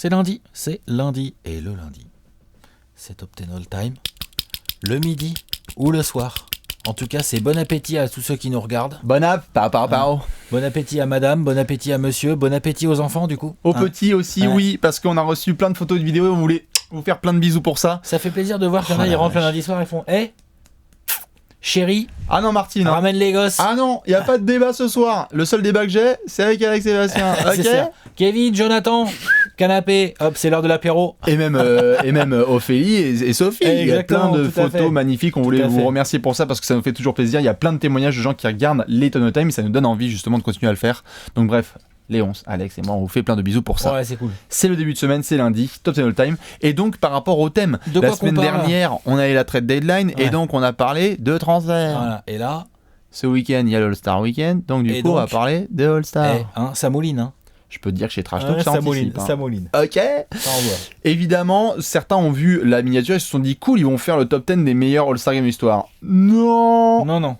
c'est lundi. Et le lundi, c'est Top 10 All Time. Le midi ou le soir. En tout cas, c'est bon appétit à tous ceux qui nous regardent. Bon app, Bon appétit à madame, bon appétit à monsieur, bon appétit aux enfants du coup. Aux petits aussi, oui, parce qu'on a reçu plein de photos et de vidéos et on voulait vous faire plein de bisous pour ça. Ça fait plaisir de voir qu'il y en a, ils rentrent le lundi soir et font chérie, ah non Martine, ramène les gosses. Ah non, il n'y a pas de débat ce soir. Le seul débat que j'ai, c'est avec Alex Sébastien. C'est ça. Kevin, Jonathan, canapé, hop, c'est l'heure de l'apéro. Et même Ophélie et Sophie. Il y a plein de photos magnifiques. On voulait vous remercier pour ça parce que ça nous fait toujours plaisir. Il y a plein de témoignages de gens qui regardent les Ton Time et ça nous donne envie justement de continuer à le faire. Donc bref, Léonce, Alex et moi, on vous fait plein de bisous pour ça. Ouais, c'est cool. C'est le début de semaine, c'est lundi, Top 10 All Time. Et donc, par rapport au thème, la semaine dernière, on a eu la trade deadline et donc on a parlé de transfert. Voilà. Et là, ce week-end, il y a l'All-Star Weekend. Donc, du coup, on va parler de All-Star. Ça mouline, hein. Je peux te dire que chez Trash Talk, ça anticipe. Ça mouline. Ok. Évidemment, certains ont vu la miniature et se sont dit, cool, ils vont faire le top 10 des meilleurs All-Star Game de l'histoire. Non.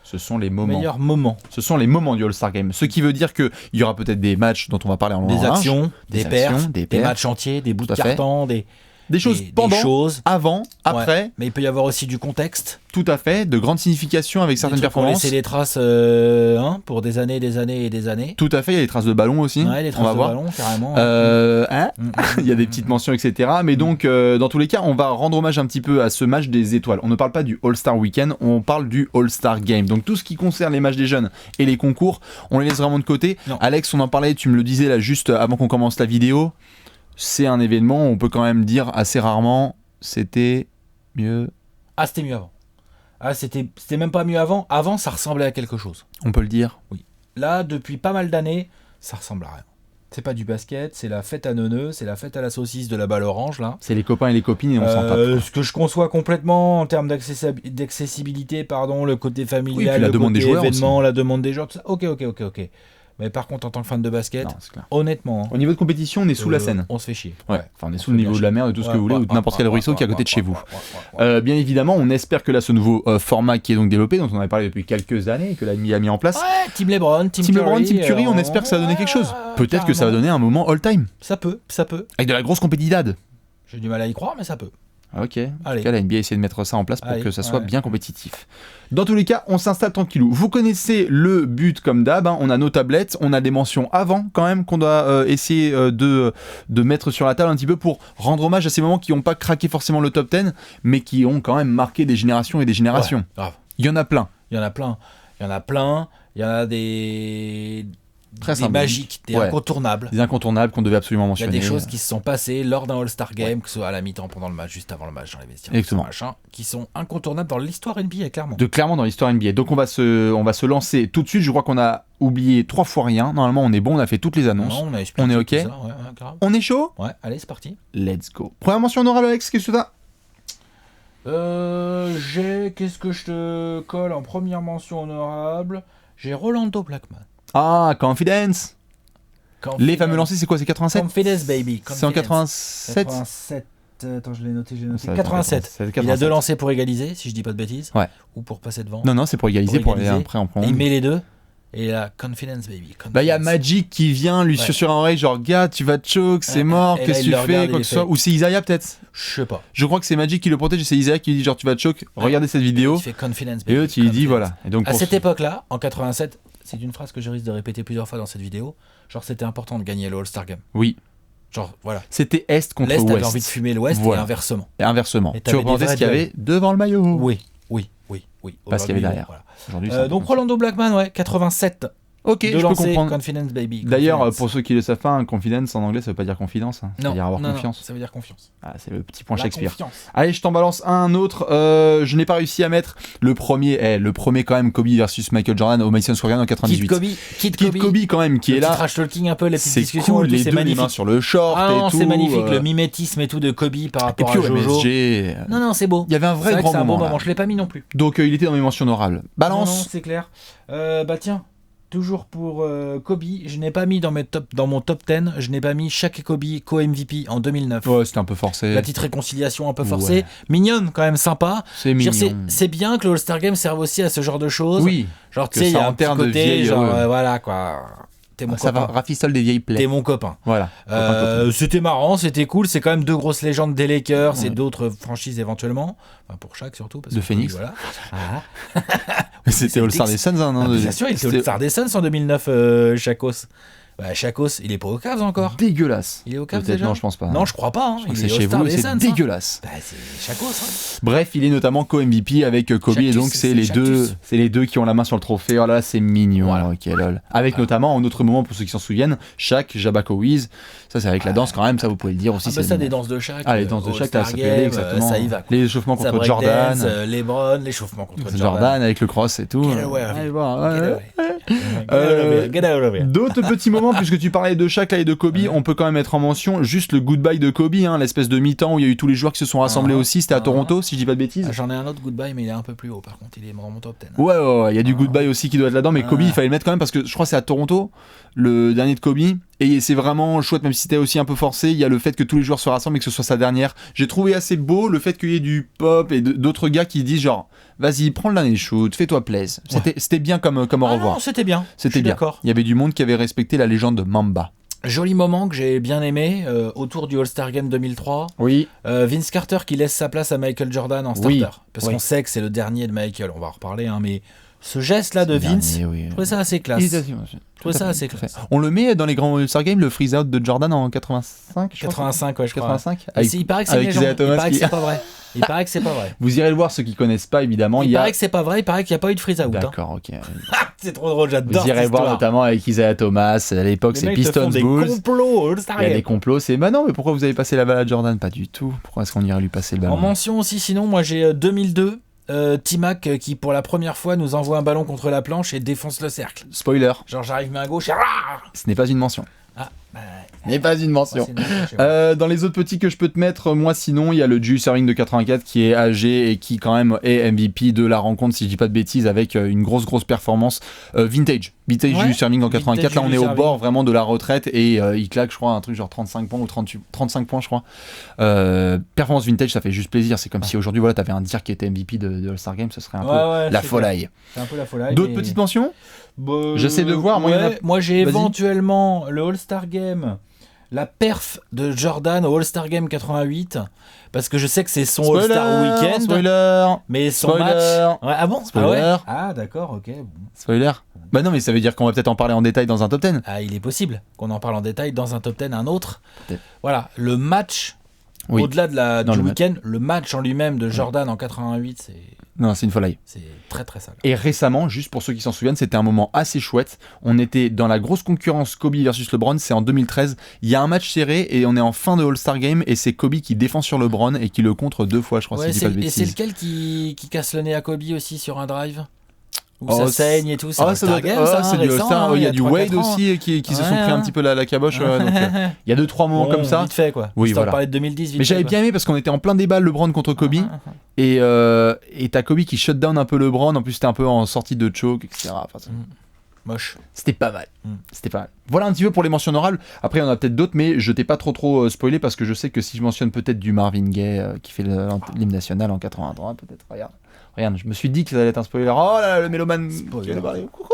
Ce sont les moments. Meilleurs moments. Ce sont les moments du All-Star Game. Ce qui veut dire qu'il y aura peut-être des matchs dont on va parler en long. Des actions, des perfs, des matchs entiers, des bouts de carton, des choses pendant, des choses, avant, après. Ouais. Mais il peut y avoir aussi du contexte. Tout à fait, de grandes significations avec certaines performances. Pour laisser des traces pour des années. Tout à fait, il y a des traces de ballon aussi. Ouais, des traces de ballon, carrément. Il y a des petites mentions, etc. Mais donc, dans tous les cas, on va rendre hommage un petit peu à ce match des étoiles. On ne parle pas du All-Star Weekend, on parle du All-Star Game. Donc tout ce qui concerne les matchs des jeunes et les concours, on les laisse vraiment de côté. Non. Alex, on en parlait, tu me le disais là juste avant qu'on commence la vidéo. C'est un événement, on peut quand même dire assez rarement, c'était mieux. Ah, c'était mieux avant. Ah, c'était même pas mieux avant. Avant, ça ressemblait à quelque chose. On peut le dire. Oui. Là, depuis pas mal d'années, ça ressemble à rien. C'est pas du basket, c'est la fête à neuneux, c'est la fête à la saucisse de la balle orange, là. C'est les copains et les copines et on s'en tape. Ce que je conçois complètement en termes d'accessibilité, le côté familial, la demande des joueurs événement, la demande des joueurs, tout ça. Ok. Mais par contre, en tant que fan de basket, honnêtement... Au niveau de compétition, on est sous la scène. On se fait chier. Ouais. Enfin, on est sous le niveau de la mer, de tout ce que vous voulez, ou de n'importe quel ruisseau qui est à côté de chez vous. Bien évidemment, on espère que là, ce nouveau format qui est donc développé, dont on avait parlé depuis quelques années, que l'AMI a mis en place. Ouais, Team LeBron, Team Curry, on espère que ça va donner quelque chose. Peut-être que ça va donner un moment all-time. Ça peut. Avec de la grosse compétitivité. J'ai du mal à y croire, mais ça peut. Ok, en tout cas la NBA essaie de mettre ça en place pour que ça soit bien compétitif. Dans tous les cas, on s'installe tranquillou. Vous connaissez le but comme d'hab, on a nos tablettes, on a des mentions avant quand même qu'on doit essayer de mettre sur la table un petit peu pour rendre hommage à ces moments qui n'ont pas craqué forcément le top 10, mais qui ont quand même marqué des générations et des générations. Grave. Il y en a plein. Il y en a des magiques, des incontournables. Des incontournables qu'on devait absolument mentionner. Il y a des choses qui se sont passées lors d'un All-Star Game, que ce soit à la mi-temps, pendant le match, juste avant le match, dans les vestiaires. Exactement. Qui sont incontournables dans l'histoire NBA, clairement. Clairement dans l'histoire NBA. Donc on va se lancer tout de suite. Je crois qu'on a oublié 3 fois rien. Normalement, on est bon, on a fait toutes les annonces. Non, on est ok. On est chaud. Ouais, allez, c'est parti. Let's go. Première mention honorable, Alex, qu'est-ce que tu as ? Qu'est-ce que je te colle en première mention honorable ? J'ai Rolando Blackman. Ah, Confidence. Les fameux lancers, c'est quoi ? C'est 87 ? Confidence, baby. C'est en 87 ? Attends, je l'ai noté. 87. Il a 2 lancers pour égaliser, si je dis pas de bêtises. Ouais. Ou pour passer devant. Non, c'est pour égaliser, pour aller après en prendre. Il met les deux. Et là, Confidence, baby. Il y a Magic qui vient lui sur un oreille, genre, gars, tu vas te choke, c'est mort, qu'est-ce que tu fais, quoi que ce soit. Ou c'est Isaiah, peut-être ? Je sais pas. Je crois que c'est Magic qui le protège et c'est Isaiah qui lui dit, genre, tu vas te choke, regardez cette vidéo. Il fait Confidence, baby. Et eux, tu lui dis, voilà. Et donc, à cette époque-là, en 87, c'est une phrase que je risque de répéter plusieurs fois dans cette vidéo. Genre, c'était important de gagner le All-Star Game. Oui. Genre, voilà. C'était Est contre L'Est Ouest. avait envie de fumer l'Ouest et inversement. Et tu reprenais ce qu'il y avait devant le maillot. Oui. Pas ce qu'il y avait derrière. Voilà. Donc, Rolando Blackman, 87. Ok, je peux comprendre. Confidence, baby. D'ailleurs, pour ceux qui le savent pas, confidence en anglais, ça veut pas dire confidence. Ça veut dire avoir confiance. Non, ça veut dire confiance. Ah, c'est le petit point Shakespeare. Confiance. Allez, je t'en balance un autre. Je n'ai pas réussi à mettre le premier quand même, Kobe versus Michael Jordan au Madison Square Garden en 98. Kid Kobe quand même, qui est là. Trash talking un peu, les petites discussions. Cool, les deux, les mains sur le short et tout. C'est magnifique, le mimétisme et tout de Kobe par rapport à Jojo. MSG. Non, c'est beau. Il y avait un vrai grand moment. Je l'ai pas mis non plus. Donc, il était dans mes mentions honorables. Balance. Non, c'est clair. Tiens. Toujours pour Kobe, je n'ai pas mis dans mon top 10, je n'ai pas mis Shaq et Kobe co-MVP en 2009. Ouais, c'était un peu forcé. La petite réconciliation un peu forcée. Ouais. Mignonne, quand même sympa. C'est mignon. C'est bien que le All-Star Game serve aussi à ce genre de choses. Oui. Genre, tu sais, il y a un petit côté, genre, voilà, quoi. t'es mon Ça va, copain. rafistole des vieilles plaies. T'es mon copain. Voilà. C'était marrant, c'était cool. C'est quand même 2 grosses légendes des Lakers et d'autres franchises éventuellement. Enfin, pour chaque surtout. Parce De que, Phoenix. Voilà. C'était All-Star des Suns, hein, non Bien sûr, il était All-Star des Suns en 2009, Chakos. Chakos, il est pas au Cavs encore. Dégueulasse. Il est au Cavs Peut-être, déjà. non, je pense pas. Non, je crois pas. Hein. Je crois que Il c'est est chez All-Star vous, des c'est Suns. dégueulasse. C'est Chakos. Hein. Bref, il est notamment co-MVP avec Kobe, et donc c'est les deux qui ont la main sur le trophée. Oh là, c'est mignon. Voilà. Ok, lol. Avec notamment, en autre moment, pour ceux qui s'en souviennent, Shaq, Jabba Kowiz. Ça, c'est avec la danse quand même, ça vous pouvez le dire aussi. Ah bah ça, des danses de Shaq. Ah, les danses de Shaq, ça peut y aller, exactement. Ça y va. Les échauffements Ça contre Jordan. LeBron, l'échauffement contre Jordan avec le cross et tout. Get away. Allez voir, Get ouais. away. Get out of here. D'autres petits moments, puisque tu parlais de Shaq là, et de Kobe, on peut quand même mettre en mention juste le goodbye de Kobe, hein, l'espèce de mi-temps où il y a eu tous les joueurs qui se sont rassemblés aussi. C'était à Toronto, si je dis pas de bêtises. J'en ai un autre goodbye, mais il est un peu plus haut par contre. Il est dans mon top 10. Ouais, il y a du goodbye aussi qui doit être là-dedans, mais Kobe, il fallait le mettre quand même parce que je crois que c'est à Toronto, le dernier de Kobe, et c'est vraiment chouette, même si c'était aussi un peu forcé. Il y a le fait que tous les joueurs se rassemblent et que ce soit sa dernière. J'ai trouvé assez beau le fait qu'il y ait du pop et d'autres gars qui disent genre, vas-y, prends le dernier shoot, fais-toi plaisir. C'était bien comme au revoir. Non, c'était bien. C'était bien. D'accord. Il y avait du monde qui avait respecté la légende de Mamba. Joli moment que j'ai bien aimé autour du All-Star Game 2003. Oui. Vince Carter qui laisse sa place à Michael Jordan en starter. Oui. Parce qu'on sait que c'est le dernier de Michael. On va en reparler, hein, mais ce geste-là de Vince, je trouvais ça assez classe. Je trouvais ça assez classe. On le met dans les grands All-Star Games, le freeze out de Jordan en 85, je 85, ouais, je crois. 85 Il paraît que c'est une légende. Il paraît que c'est pas vrai. Il paraît que c'est pas vrai. Vous irez le voir, ceux qui connaissent pas, évidemment. Il paraît que c'est pas vrai, il paraît qu'il n'y a pas eu de freeze out. D'accord, ok. C'est trop drôle, j'adore. Vous irez cette voir histoire. notamment avec Isaiah Thomas. À l'époque, Les c'est mecs te Pistons font des Bulls. complots All-Star Il y a Game. des complots, c'est bah non, mais pourquoi vous avez passé la balle à Jordan? Pas du tout. Pourquoi est-ce qu'on irait lui passer le ballon? En mention aussi, sinon, moi j'ai 2002. T-Mac qui pour la première fois nous envoie un ballon contre la planche et défonce le cercle. Spoiler, Genre j'arrive main gauche et... ce n'est pas une mention. Ah, bah, N'est pas une mention. c'est nul, je sais pas. Dans les autres petits que je peux te mettre, moi sinon, il y a le Julius Erving de 84 qui est âgé et qui quand même est MVP de la rencontre, si je dis pas de bêtises, avec une grosse performance vintage. Vintage Ouais. Julius Erving en 84, là on est Julius au Erving. bord vraiment de la retraite et il claque je crois un truc genre 35 points ou 35 points je crois. Performance vintage, ça fait juste plaisir, c'est comme si aujourd'hui voilà, t'avais un dire qui était MVP de All-Star Game, ce serait un peu la c'est folie. clair. C'est un peu la folie. D'autres petites mentions? J'essaie de voir, moi, Ouais, il y en a- moi j'ai Vas-y. éventuellement le All-Star Game, la perf de Jordan au All-Star Game 88, parce que je sais que c'est son All-Star Weekend, Spoiler. mais son Spoiler. match... Ouais, ah bon? Spoiler. Ah, ouais ah d'accord, ok. Bon. Spoiler. Bah non, mais ça veut dire qu'on va peut-être en parler en détail dans un top 10. Ah, il est possible qu'on en parle en détail dans un top 10, un autre. Peut-être. Voilà, le match, Oui. au-delà de Dans du le week-end, le match en lui-même de Jordan en 88, Non, c'est une folie. c'est très très sale. Et récemment, juste pour ceux qui s'en souviennent, c'était un moment assez chouette. On était dans la grosse concurrence Kobe versus LeBron, c'est en 2013. Il y a un match serré et on est en fin de All-Star Game et c'est Kobe qui défend sur LeBron et qui le contre 2 fois, je crois, Ouais, si je dis pas de et c'est bêtises. lequel qui casse le nez à Kobe aussi sur un drive? Où Oh, ça saigne et tout, c'est Ah, un ça doit All-Star être- Game, ça, c'est du récent, All-Star. hein, Il y a du 3-4 Wade ans. aussi qui se sont Ouais. pris un petit peu la caboche. Donc, il y a 2-3 moments Bon, comme ça. Vite fait quoi. Oui, Histoire voilà. de parler de 2010, vite Mais fait, j'avais quoi. bien aimé parce qu'on était en plein débat LeBron contre Kobe et t'as Kobe qui shut down un peu LeBron. En plus, c'était un peu en sortie de choke, etc. Enfin, Moche. c'était pas mal. Mm. C'était pas mal. Voilà un petit peu pour les mentions honorables. Après, il y en a peut-être d'autres, mais je t'ai pas trop spoilé parce que je sais que si je mentionne peut-être du Marvin Gaye qui fait l'hymne national en 83, peut-être. Regarde, je me suis dit que ça allait être un spoiler. Oh là là, le mélomane. Spoiler. qui allait parler. Coucou.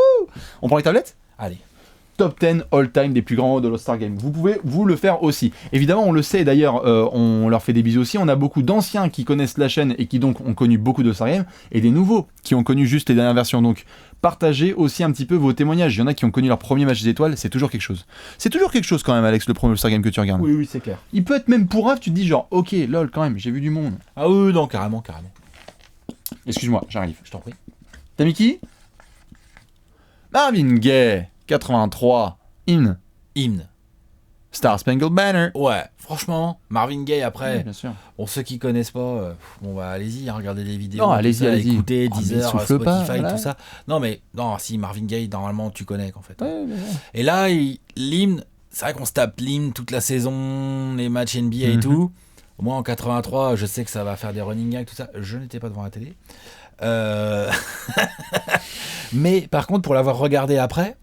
On prend les tablettes? Allez. Top 10 all-time des plus grands de l'All-Star Game. Vous pouvez vous le faire aussi. Évidemment, on le sait d'ailleurs, on leur fait des bisous aussi. On a beaucoup d'anciens qui connaissent la chaîne et qui donc ont connu beaucoup de All-Star Game et des nouveaux qui ont connu juste les dernières versions. Donc, partagez aussi un petit peu vos témoignages. Il y en a qui ont connu leur premier match des étoiles, c'est toujours quelque chose. C'est toujours quelque chose quand même, Alex, le premier All-Star Game que tu regardes. Oui, c'est clair. Il peut être même pour un, tu te dis genre, ok, lol, quand même, j'ai vu du monde. Ah oui, non, carrément. Excuse-moi, j'arrive. Je t'en prie. T'as mis qui? Marvin Gaye, 83, hymne, Hymne. Star Spangled Banner. Ouais, franchement, Marvin Gaye après. Oui, bien sûr. Bon, ceux qui connaissent pas, bon bah allez-y, hein, regardez des vidéos, Non, tout allez-y, ça, allez-y. écoutez, Oh, mais Deezer, souffle Spotify, pas, voilà. tout ça. Non mais, non, si Marvin Gaye, normalement tu connais qu'en fait. Ouais, mais bon. Et là, l'hymne, c'est vrai qu'on se tape l'hymne toute la saison, les matchs NBA et Mhm. tout. Moi en 83, je sais que ça va faire des running gags, tout ça. Je n'étais pas devant la télé. Mais par contre, pour l'avoir regardé après,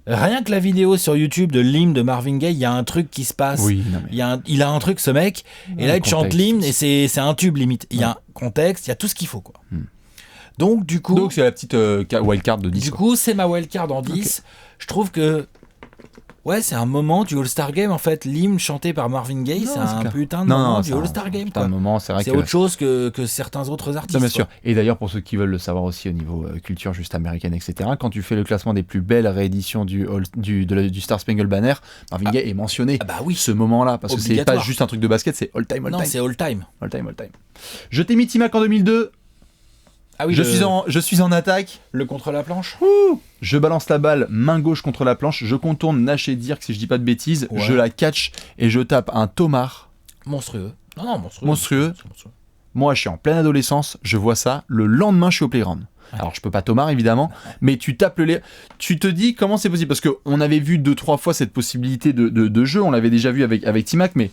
rien que la vidéo sur YouTube de l'hymne de Marvin Gaye, il y a un truc qui se passe. Oui, non, mais... Il a un truc, ce mec, et là il te chante contexte. l'hymne et c'est un tube limite. Il y a un contexte, il y a tout ce qu'il faut quoi. Donc du coup, Donc c'est la petite wildcard de 10. du quoi. coup c'est ma wildcard en 10. Je trouve que Ouais, c'est un moment du All-Star Game en fait. L'hymne chanté par Marvin Gaye, Non, c'est c'est un clair. putain de Non, moment non, du c'est All-Star Game. putain Quoi. de moment, c'est vrai C'est que... autre chose que certains autres artistes. Non, bien quoi. sûr. Et d'ailleurs, pour ceux qui veulent le savoir aussi au niveau culture juste américaine, etc., quand tu fais le classement des plus belles rééditions du Star Spangled Banner, Marvin Gaye est mentionné. Ah bah oui. Ce moment-là, parce que c'est pas Obligatoire. juste un truc de basket, c'est all time, all Non, time. c'est all-time. All time, all time. Je t'ai mis T-Mac en 2002. Ah oui, je suis en attaque. le contre la planche. Je balance la balle, main gauche contre la planche, je contourne Nash et Dirk si je dis pas de bêtises, Ouais. je la catch et je tape un tomard Monstrueux. Non, monstrueux. monstrueux. C'est monstrueux. Moi, je suis en pleine adolescence, je vois ça, le lendemain, je suis au playground. Alors, je peux pas tomard, évidemment, mais tu tapes tu te dis comment c'est possible, parce qu'on avait vu 2-3 fois cette possibilité de jeu, on l'avait déjà vu avec T-Mac, mais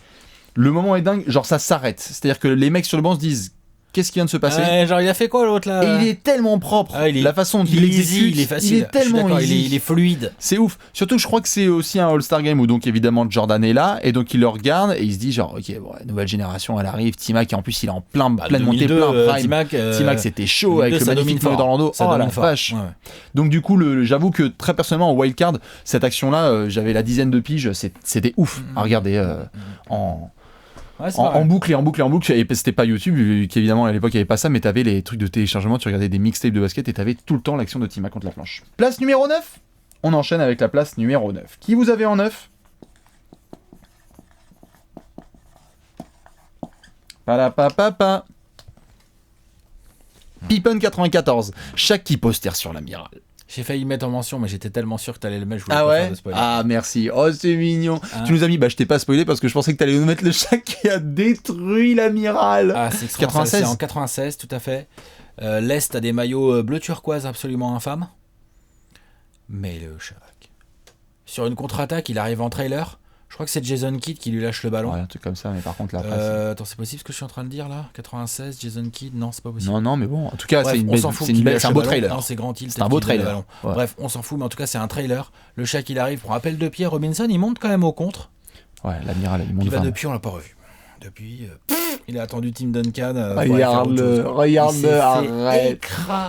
le moment est dingue, genre ça s'arrête. C'est-à-dire que les mecs sur le banc se disent, qu'est-ce qui vient de se passer ? Ouais, genre, il a fait quoi l'autre là Et il est tellement propre, Ah, la façon dont il il est easy, exécute, il est facile. il est tellement Je suis d'accord, easy. il est fluide. C'est ouf. Surtout, je crois que c'est aussi un All-Star Game où donc évidemment Jordan est là et donc il le regarde et il se dit genre ok bon, la nouvelle génération elle arrive. T-Mac et en plus il est en pleine montée, 2002, plein prime. T-Mac, C'était chaud avec 2002, le ça magnifique domine maillot fort. d'Orlando. Ça Oh la domine fort. vache. Ouais, ouais. Donc du coup j'avoue que très personnellement en wildcard cette action là j'avais la dizaine de piges. C'était ouf à regarder Ouais, c'est en marrant. boucle et en boucle et en boucle. Et c'était pas YouTube, vu qu'évidemment à l'époque il n'y avait pas ça, mais t'avais les trucs de téléchargement, tu regardais des mixtapes de basket et t'avais tout le temps l'action de T-Mac contre la planche. Place numéro 9. On enchaîne avec la place numéro 9. Qui vous avez en 9 ? Palapapapa. Pippen 94. Shaq poster sur l'amiral. J'ai failli le mettre en mention, mais j'étais tellement sûr que t'allais le mettre, je voulais Ah pas faire ouais de spoiler. Ah merci, oh c'est mignon. Ah. Tu nous as mis, je t'ai pas spoilé parce que je pensais que t'allais nous mettre le Shaq qui a détruit l'amiral. Ah, c'est 96. C'est en 96, tout à fait. L'Est a des maillots bleu turquoise absolument infâmes. Mais le Shaq. Sur une contre-attaque, il arrive en trailer. Je crois que c'est Jason Kidd qui lui lâche le ballon. Ouais, un truc comme ça, mais par contre la passe. Attends, c'est possible ce que je suis en train de dire là 96, Jason Kidd. Non, c'est pas possible. Non, mais bon, en tout cas, Bref, c'est une on belle, s'en fout c'est qu'il une belle, lâche c'est un le beau ballon. trailer. Non, c'est Grant Hill. C'est un beau trailer. Ouais. Bref, on s'en fout, mais en tout cas, c'est un trailer. Le Shaq, il arrive pour appel de pied. Robinson, il monte quand même au contre. Ouais, l'amiral, il monte Il va vraiment. depuis, on l'a pas revu. Depuis, il a attendu Tim Duncan. Regarde-le, arrête.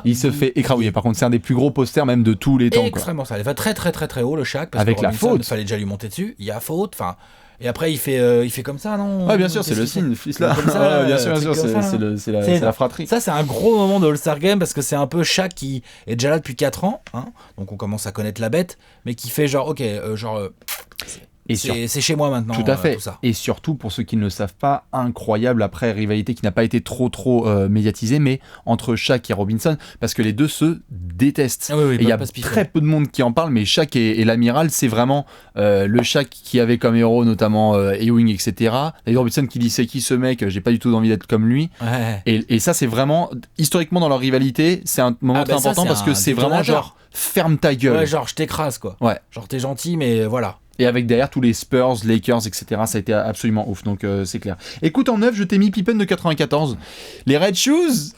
Il se fait écrabouiller. Par contre, c'est un des plus gros posters même de tous les temps. Quoi. Extrêmement ça. Il va très très très très haut le Shaq. Parce Avec que la Robinson, faute. Il fallait déjà lui monter dessus. Il y a faute. Enfin, et après il fait comme ça, non? Ouais, bien sûr, c'est Qu'est-ce le qu'il fait signe, fils là. Comme ça, Ouais, bien sûr, truc comme ça. c'est la fratrie. Ça, c'est un gros moment de All-Star Game parce que c'est un peu Shaq qui est déjà là depuis 4 ans. Hein, donc on commence à connaître la bête, mais qui fait genre, ok, Et c'est chez moi maintenant. Tout à fait. Tout ça. Et surtout, pour ceux qui ne le savent pas, incroyable après rivalité qui n'a pas été trop médiatisée, mais entre Shaq et Robinson, parce que les deux se détestent. Ah oui, et il y a très peu de monde qui en parle, mais Shaq et l'amiral, c'est vraiment le Shaq qui avait comme héros notamment Ewing, etc. Et Robinson qui dit c'est qui ce mec, j'ai pas du tout envie d'être comme lui. Ouais. Et ça, c'est vraiment, historiquement dans leur rivalité, c'est un moment très important parce que c'est vraiment genre ferme ta gueule. Ouais, genre je t'écrase quoi. Ouais. Genre t'es gentil, mais voilà. Et avec derrière tous les Spurs, Lakers, etc. Ça a été absolument ouf, donc c'est clair. Écoute, en 9, je t'ai mis Pippen de 94. Les Red Shoes,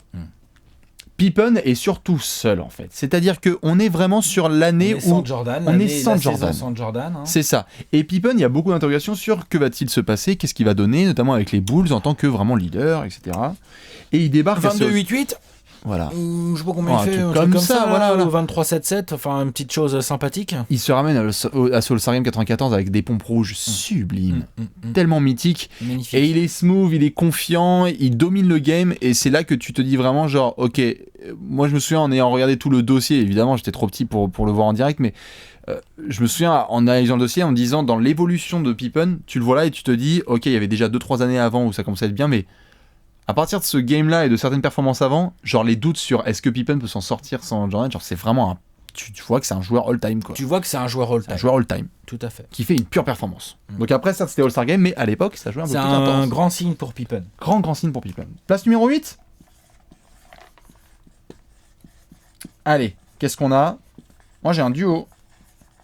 Pippen est surtout seul en fait. C'est-à-dire qu'on est vraiment sur l'année où on est sans Jordan. Hein. C'est ça. Et Pippen, il y a beaucoup d'interrogations sur que va-t-il se passer, qu'est-ce qu'il va donner, notamment avec les Bulls en tant que vraiment leader, etc. Et il débarque 22-8-8. Voilà. Je sais pas combien il fait, un un truc truc comme ça, voilà. 23-7-7, enfin une petite chose sympathique. Il se ramène à ce All-Star Game 94 avec des pompes rouges sublimes, tellement mythiques. Magnifique. Et il est smooth, il est confiant, il domine le game, et c'est là que tu te dis vraiment genre, ok, moi je me souviens en ayant regardé tout le dossier, évidemment j'étais trop petit pour le voir en direct, mais je me souviens en analysant le dossier en me disant dans l'évolution de Pippen, tu le vois là et tu te dis, ok, il y avait déjà 2-3 années avant où ça commençait à être bien, mais à partir de ce game-là et de certaines performances avant, genre les doutes sur est-ce que Pippen peut s'en sortir sans Jordan, genre c'est vraiment tu vois que c'est un joueur all-time quoi. Tu vois que c'est un joueur all-time. Un joueur all-time. Tout à fait. Qui fait une pure performance. Donc après ça c'était All-Star Game, mais à l'époque ça jouait un peu plus intense. C'est un grand signe pour Pippen. Grand signe pour Pippen. Place numéro 8. Allez, qu'est-ce qu'on a ? Moi j'ai un duo.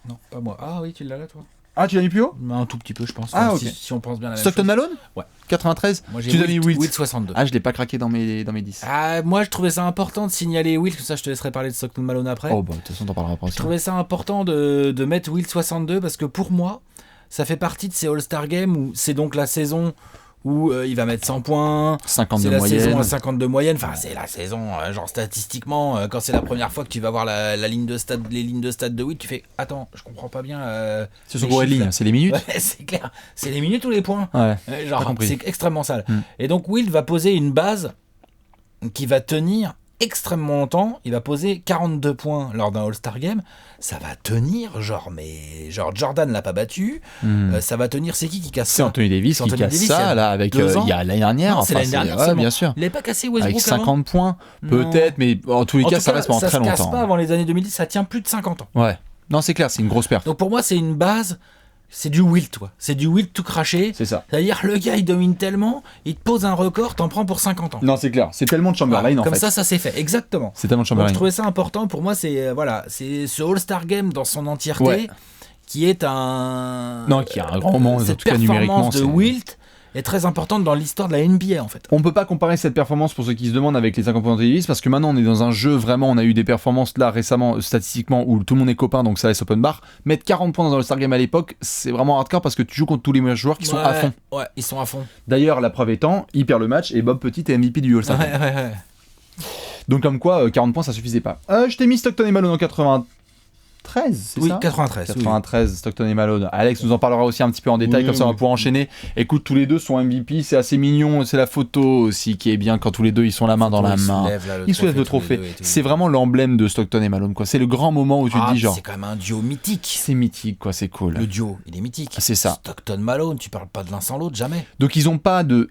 Non, pas moi. Ah oui, tu l'as là toi. Ah, tu l'as mis plus haut ? Un tout petit peu, je pense. Ah, ok. Si on pense bien à la même Stockton chose. Malone ? Ouais. 93 ? Moi, j'ai Tu l'as mis Wilt. Wilt 62. Ah, je l'ai pas craqué dans mes 10. Ah, moi, je trouvais ça important de signaler Wilt, comme ça, je te laisserai parler de Stockton Malone après. Oh, bah, de toute façon, t'en parleras après aussi. Je trouvais ça important de mettre Wilt 62 parce que pour moi, ça fait partie de ces All-Star Games où c'est donc la saison où il va mettre 100 points. 50 c'est de la moyenne. saison à 50 de moyenne. Enfin, c'est la saison, genre statistiquement, quand c'est la première fois que tu vas voir la ligne de stade, les lignes de stade de Wilt, tu fais attends, je comprends pas bien. C'est sur combien de lignes ? C'est les minutes ? Ouais, c'est clair. C'est les minutes ou les points ? Ouais. Genre, compris. c'est extrêmement sale. Et donc, Wilt va poser une base qui va tenir extrêmement longtemps. Il va poser 42 points lors d'un All-Star Game. Ça va tenir, genre Jordan l'a pas battu. Ça va tenir, c'est qui casse ça ? C'est Anthony Davis qui casse ça, là, avec il y a l'année dernière. Non, c'est l'année dernière, ouais, bien sûr. Il n'avait pas cassé Westbrook Avec 50 avant points, peut-être, mais en tous les cas, ça reste pendant très longtemps. Ça se casse pas avant les années 2010, ça tient plus de 50 ans. Ouais. Non, c'est clair, c'est une grosse perte. Donc pour moi, c'est une base, c'est du Wilt, toi. C'est du Wilt tout craché. C'est ça. C'est-à-dire, le gars, il domine tellement, il te pose un record, t'en prends pour 50 ans. Non, c'est clair. C'est tellement de Chamberlain, en fait. Comme ça s'est fait. Exactement. C'est tellement de Chamberlain. Donc je trouvais ça important. Pour moi, c'est c'est ce All-Star Game dans son entièreté qui est un... Non, qui a un grand moment, en tout cas numériquement. Cette performance de Wilt est très importante dans l'histoire de la NBA, en fait. On peut pas comparer cette performance, pour ceux qui se demandent, avec les 50 points de Davis, parce que maintenant on est dans un jeu, vraiment, on a eu des performances là récemment, statistiquement, où tout le monde est copain, donc ça laisse open bar. Mettre 40 points dans le Star Game à l'époque, c'est vraiment hardcore parce que tu joues contre tous les meilleurs joueurs qui sont à fond. Ouais, ils sont à fond. D'ailleurs, la preuve étant, il perd le match et Bob Petit est MVP du All-Star Game. Ouais. Donc comme quoi, 40 points ça suffisait pas. Je t'ai mis Stockton et Malone en 93, c'est oui, ça 93. 93, Stockton et Malone. Alex nous en parlera aussi un petit peu en détail, comme ça on va pouvoir enchaîner. Écoute, tous les deux sont MVP, c'est assez mignon, c'est la photo aussi qui est bien quand tous les deux ils sont la main dans la main. Ils soulèvent le trophée. C'est vraiment l'emblème de Stockton et Malone, quoi. C'est le grand moment où tu te dis genre... C'est quand même un duo mythique. C'est mythique, quoi, c'est cool. Le duo, il est mythique. C'est ça. Stockton Malone, tu parles pas de l'un sans l'autre, jamais. Donc ils ont pas de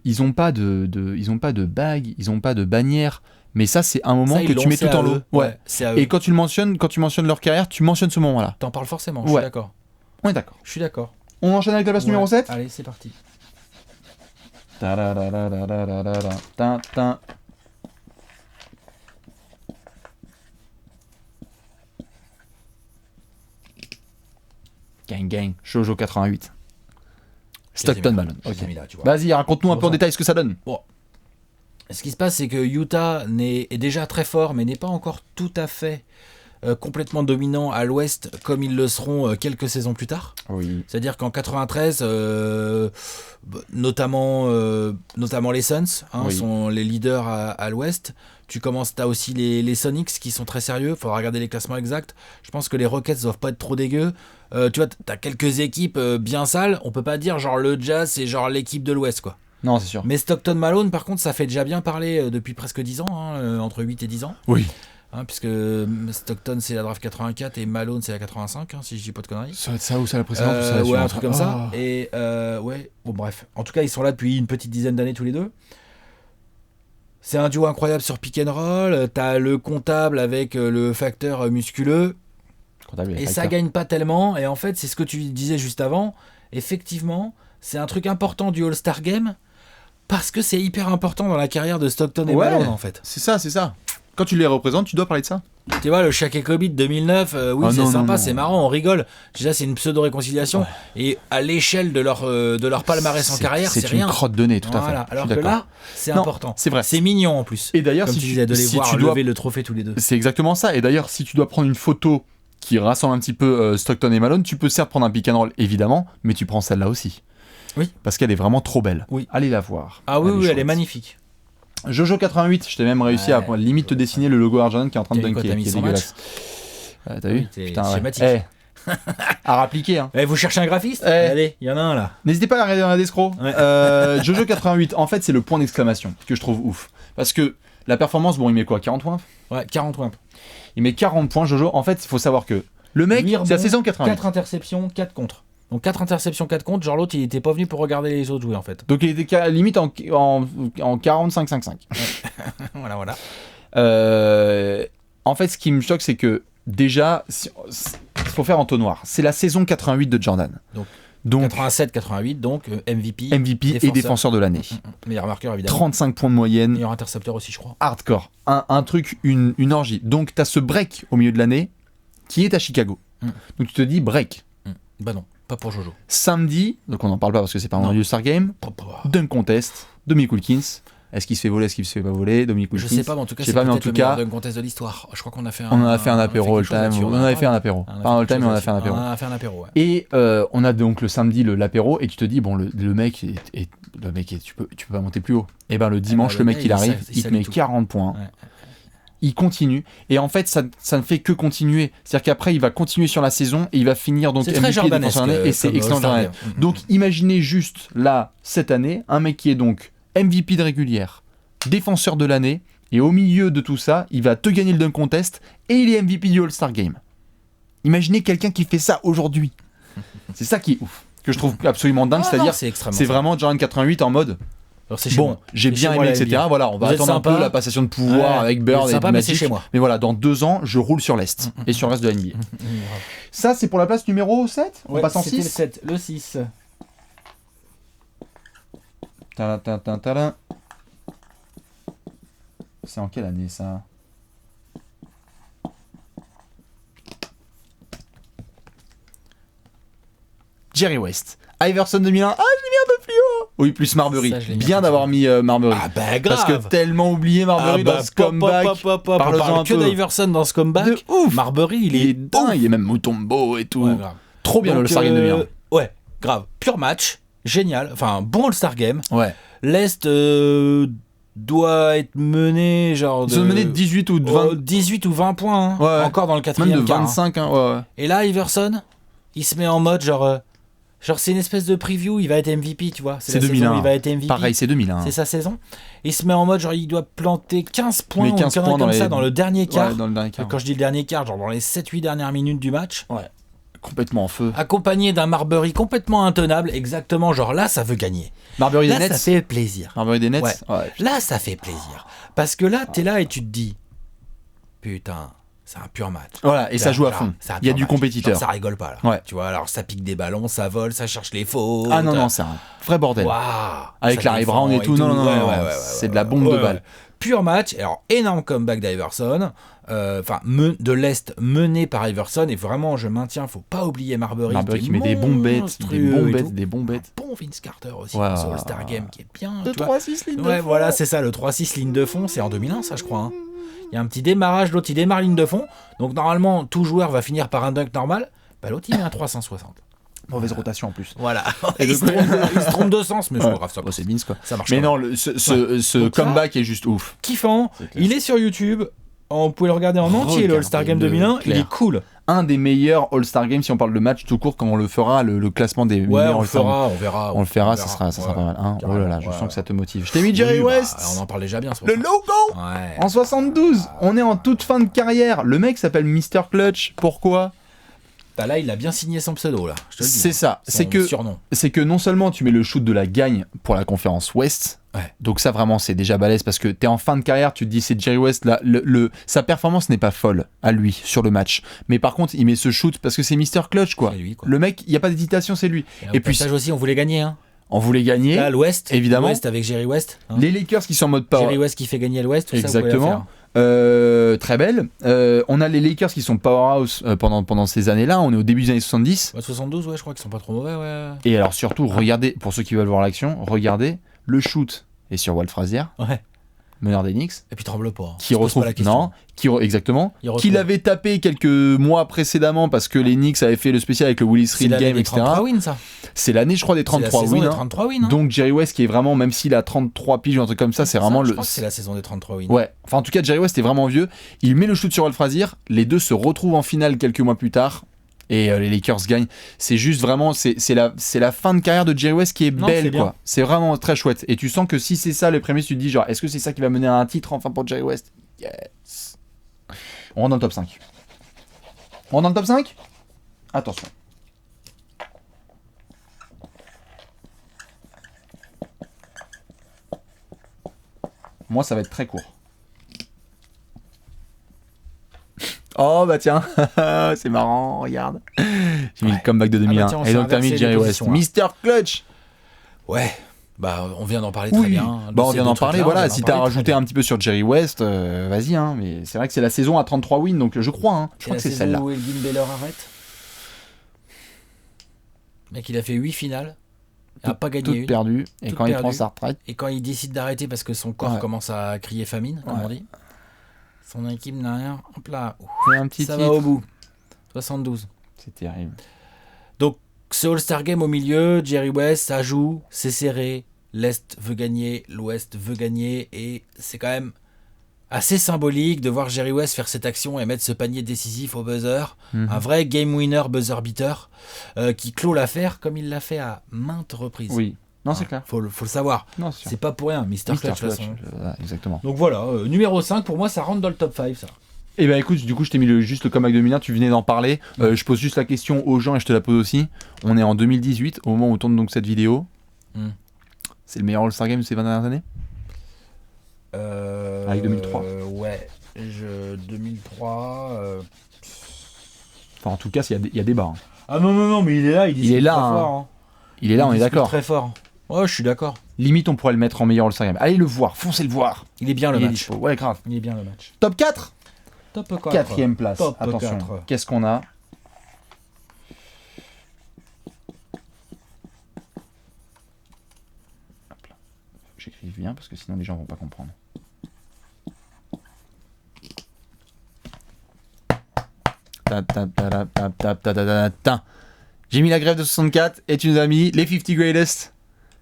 bague, ils ont pas de bannière. Mais ça, c'est un moment que tu mets tout en lot. Ouais, c'est à eux. Et quand tu mentionnes leur carrière, tu mentionnes ce moment-là. T'en parles forcément, je suis d'accord. On est d'accord. Je suis d'accord. On enchaîne avec la place numéro 7 ? Allez, c'est parti. Gang gang, Jojo 88. Stockton Malone. Okay. Là, vas-y, raconte-nous un peu en détail ce que ça donne. Bon. Ce qui se passe, c'est que Utah est déjà très fort, mais n'est pas encore tout à fait complètement dominant à l'ouest, comme ils le seront quelques saisons plus tard. Oui. C'est-à-dire qu'en 93, notamment les Suns sont les leaders à l'ouest. T'as aussi les Sonics qui sont très sérieux. Il faudra regarder les classements exacts. Je pense que les Rockets doivent pas être trop dégueux. Tu vois, t'as quelques équipes bien sales. On peut pas dire genre le Jazz, c'est genre l'équipe de l'ouest, quoi. Non, c'est sûr. Mais Stockton Malone, par contre, ça fait déjà bien parler depuis presque 10 ans, entre 8 et 10 ans. Oui. Puisque Stockton, c'est la draft 84 et Malone, c'est la 85, si je dis pas de conneries. Ça va être ça ou ça la précédente ou ça la ouais, suivante. un truc comme ça. Et bon, bref. En tout cas, ils sont là depuis une petite dizaine d'années tous les deux. C'est un duo incroyable sur pick and roll. T'as le comptable avec le facteur musculeux. Et ça gagne pas tellement. Et en fait, c'est ce que tu disais juste avant. Effectivement, c'est un truc important du All-Star Game. Parce que c'est hyper important dans la carrière de Stockton et Malone, en fait. C'est ça. Quand tu les représentes, tu dois parler de ça. Tu vois, le Shaq et Kobe de 2009, c'est sympa, c'est marrant, on rigole. Déjà, c'est une pseudo-réconciliation. Ouais. Et à l'échelle de leur palmarès en carrière, c'est rien. C'est une crotte de nez, tout à fait. Alors que là, c'est important. C'est vrai. C'est mignon en plus. Et d'ailleurs, comme tu disais, de les voir lever le trophée tous les deux. C'est exactement ça. Et d'ailleurs, si tu dois prendre une photo qui rassemble un petit peu Stockton et Malone, tu peux certes prendre un pick and roll, évidemment, mais tu prends celle-là aussi. Oui. Parce qu'elle est vraiment trop belle. Oui. Allez la voir. Ah oui, elle est magnifique. Jojo 88, je t'ai même réussi à limite te dessiner le logo Arjun qui est en train de dunker, qui est dégueulasse. T'as vu ? Putain, schématique. À rappliquer. Vous cherchez un graphiste ? Allez, il y en a un là. N'hésitez pas à regarder dans la descro. Jojo 88, en fait, c'est le point d'exclamation que je trouve ouf. Parce que la performance, il met quoi ? 40 points ? Ouais, 40 points. Il met 40 points, Jojo. En fait, il faut savoir que le mec, c'est la saison 88. 4 interceptions, 4 contre. Donc 4 interceptions, 4 contre, genre l'autre il était pas venu pour regarder les autres jouer en fait. Donc il était limite en 45-5-5. Voilà. En fait ce qui me choque c'est que déjà, il faut faire entonnoir. C'est la saison 88 de Jordan. Donc 87-88, donc MVP et défenseur de l'année. Meilleur marqueur évidemment. 35 points de moyenne. Meilleur intercepteur aussi je crois. Hardcore. Un truc, une orgie. Donc t'as ce break au milieu de l'année qui est à Chicago. Donc tu te dis break. Bah non. Pas pour Jojo. Samedi, donc on n'en parle pas parce que c'est pas un All-Star Game. Dunk contest, Dominique Wilkins. Est-ce qu'il se fait voler, est-ce qu'il se fait pas voler, Dominique Wilkins. Je sais pas, mais en tout cas, c'est peut-être le meilleur dunk contest de l'histoire. Je crois qu'on a fait on en a fait un apéro all-time. On en avait fait un apéro. Pas un all-time, mais on a fait un apéro. On a fait un apéro, ouais. Et on a donc le samedi l'apéro, et tu te dis, bon, le mec est le mec, tu peux pas monter plus haut. Et ben le dimanche, le mec, il arrive, il te met 40 points. Ouais. Il continue. Et en fait, ça ne fait que continuer. C'est-à-dire qu'après, il va continuer sur la saison et il va finir donc MVP défenseur de l'année. Et c'est excellent. Donc, imaginez juste là, cette année, un mec qui est donc MVP de régulière, défenseur de l'année, et au milieu de tout ça, il va te gagner le dunk contest et il est MVP du All-Star Game. Imaginez quelqu'un qui fait ça aujourd'hui. C'est ça qui est ouf. Que je trouve absolument dingue. C'est-à-dire, c'est vraiment Jordan 88 en mode. Alors c'est bon, j'ai bien aimé, etc. Voilà, on va attendre un peu la passation de pouvoir avec Bird et sympa, mais c'est chez moi. Mais voilà, dans 2 ans, je roule sur l'Est et sur le reste de la NBA. Ça, c'est pour la place numéro 7 ? On passe en 6 ? C'était le 6. C'est en quelle année, ça ? Jerry West. Iverson 2001. Ah, je l'ai mis un peu plus haut. Oui, plus Marbury. Ça, bien d'avoir mis Marbury. Ah bah grave. Parce que tellement oublié Marbury dans ce comeback. On parle que d'Iverson dans ce comeback. De ouf. Marbury, il est dingue. Il est même Mutombo et tout. Ouais, trop bien le All-Star Game 2001. Ouais, grave. Pur match. Génial. Enfin, bon All-Star Game. Ouais. L'Est doit être mené genre ils ont mené 18 ou 20 18 ou 20 points hein. Ouais. Encore dans le quatrième même de 25 quart, hein. Ouais. Et là Iverson il se met en mode genre c'est une espèce de preview, il va être MVP, tu vois, c'est 2001 saison, il va être MVP. Pareil, c'est 2001 c'est sa saison, il se met en mode genre il doit planter 15 points ou 15 points comme ça dans le dernier quart. Ouais, dans le dernier quart. Quand je dis le dernier quart, genre dans les 7-8 dernières minutes du match. Ouais. Complètement en feu. Accompagné d'un Marbury complètement intenable, exactement, genre là ça veut gagner. Marbury des Nets. Là ça fait plaisir. Marbury des Nets. Ouais. Là ça fait plaisir. Parce que là t'es là et tu te dis, putain, c'est un pur match. Voilà, et ça joue à fond. Il y a du compétiteur. Genre, ça rigole pas là. Ouais. Tu vois, alors ça pique des ballons, ça vole, ça cherche les fautes. Ah non, c'est un vrai bordel. Wow, avec Larry Brown et tout. Non. C'est de la bombe de balles. Pur match. Alors, énorme comeback d'Iverson. De l'Est mené par Iverson. Et vraiment, je maintiens, faut pas oublier Marbury. Marbury qui met des bombettes. Des bombettes. Bon Vince Carter aussi dans ce All-Star Game qui est bien. Le 3-6 ligne de fond. Ouais, voilà, c'est ça, le 3-6 ligne de fond. C'est en 2001, ça, je crois. Hein. Il y a un petit démarrage, l'autre il démarre ligne de fond. Donc normalement, tout joueur va finir par un dunk normal. Bah, l'autre il met un 360. Mauvaise rotation en plus. Voilà. Il se trompe de sens, mais c'est pas grave, ça. C'est Vince quoi. Ça marche. Mais non, ce comeback est juste ouf. Kiffant. Il est sur YouTube. On pouvait le regarder en entier, le All-Star Game 2001. Il est cool. Un des meilleurs All-Star Games, si on parle de match tout court, quand on le fera, le classement des meilleurs All-Star Games. On le fera, ça sera pas mal. Hein. Oh là là, je sens que ça te motive. Je t'ai mis Jerry West. On en parle déjà bien. Le logo en 72. On est en toute fin de carrière. Le mec s'appelle Mr. Clutch. Pourquoi ? Bah là, il a bien signé son pseudo là. Je te le dis. C'est ça. C'est que non seulement tu mets le shoot de la gagne pour la conférence Ouest. Ouais. Donc ça vraiment c'est déjà balèze parce que t'es en fin de carrière, tu te dis c'est Jerry West là, sa performance n'est pas folle à lui sur le match, mais par contre il met ce shoot parce que c'est Mr. Clutch quoi. Lui, quoi. Le mec, il y a pas d'hésitation, c'est lui. Et puis ça aussi on voulait gagner hein. On voulait gagner. Là l'Ouest, évidemment. L'Ouest avec Jerry West. Hein. Les Lakers qui sont en mode power. Jerry West qui fait gagner l'Ouest. Tout exactement. Ça, très belle. On a les Lakers qui sont powerhouse pendant ces années-là. On est au début des années 70. 72, ouais, je crois qu'ils sont pas trop mauvais, ouais. Et alors surtout, regardez, pour ceux qui veulent voir l'action, regardez le shoot. Et sur Walt Frazier, meneur des Knicks, et puis tremble pas. Qui retrouve exactement, qui l'avait tapé quelques mois précédemment parce que les Knicks avaient fait le spécial avec le Willis Reed Game, etc. 33 wins, ça. C'est l'année, je crois, des 33 wins. 33 wins. Donc Jerry West qui est vraiment, même s'il a 33 piges ou un truc comme ça, c'est vraiment je crois que c'est la saison des 33 wins. Ouais. Enfin, en tout cas, Jerry West est vraiment vieux. Il met le shoot sur Walt Frazier. Les deux se retrouvent en finale quelques mois plus tard. Et les Lakers gagnent. C'est juste vraiment, c'est la fin de carrière de Jerry West qui est belle, quoi. C'est vraiment très chouette. Et tu sens que si c'est ça les prémices, tu te dis genre, est-ce que c'est ça qui va mener à un titre enfin pour Jerry West ? Yes. On rentre dans le top 5. On rentre dans le top 5 ? Attention. Moi, ça va être très court. Oh bah tiens, c'est marrant, regarde. J'ai mis le comeback de 2001. Tiens, et donc t'as mis Jerry West. Mr. Clutch. Ouais, bah on vient d'en parler très bien. Bah on vient d'en parler, voilà. Si t'as rajouté un petit peu sur Jerry West, vas-y. Hein. Mais c'est vrai que c'est la saison à 33 wins, donc je crois. Hein. Je crois que c'est celle-là. Où Elgin Baylor arrête. Mec, il a fait 8 finales. Il n'a pas gagné une. Perdu. Et quand il prend sa retraite. Et quand il décide d'arrêter parce que son corps commence à crier famine, comme on dit. Son équipe n'a rien. Hop là. Ça va au bout. 72. C'est terrible. Donc, ce All-Star Game au milieu, Jerry West, ça joue, c'est serré. l'Est veut gagner, l'Ouest veut gagner, et c'est quand même assez symbolique de voir Jerry West faire cette action et mettre ce panier décisif au buzzer, un vrai game winner buzzer beater qui clôt l'affaire comme il l'a fait à maintes reprises. Oui, non, c'est clair. Faut le savoir. Non, c'est sûr. C'est pas pour rien, Mr. Clutch. De toute façon. Exactement. Donc voilà, numéro 5, pour moi, ça rentre dans le top 5, ça. Et bah écoute, du coup, je t'ai mis juste le comeback 2001, tu venais d'en parler. Je pose juste la question aux gens et je te la pose aussi. On est en 2018, au moment où on tourne donc cette vidéo. C'est le meilleur All-Star Game de ces 20 dernières années avec 2003. Ouais, 2003. Enfin, en tout cas, il y a débat. Hein. Ah non, mais il est là, il est là. Très fort, hein. Il est là, on est d'accord. Très fort. Ouais, je suis d'accord. Limite, on pourrait le mettre en meilleur All-Star Game. Allez le voir, foncez le voir. Il est bien le match. Ouais, grave. Il est bien le match. Top 4 Top 4. Quatrième place. Top Attention, 4. Qu'est-ce qu'on a? Hop là. J'écris bien parce que sinon les gens vont pas comprendre. J'ai mis la grève de 64 et tu nous as mis les 50 greatest.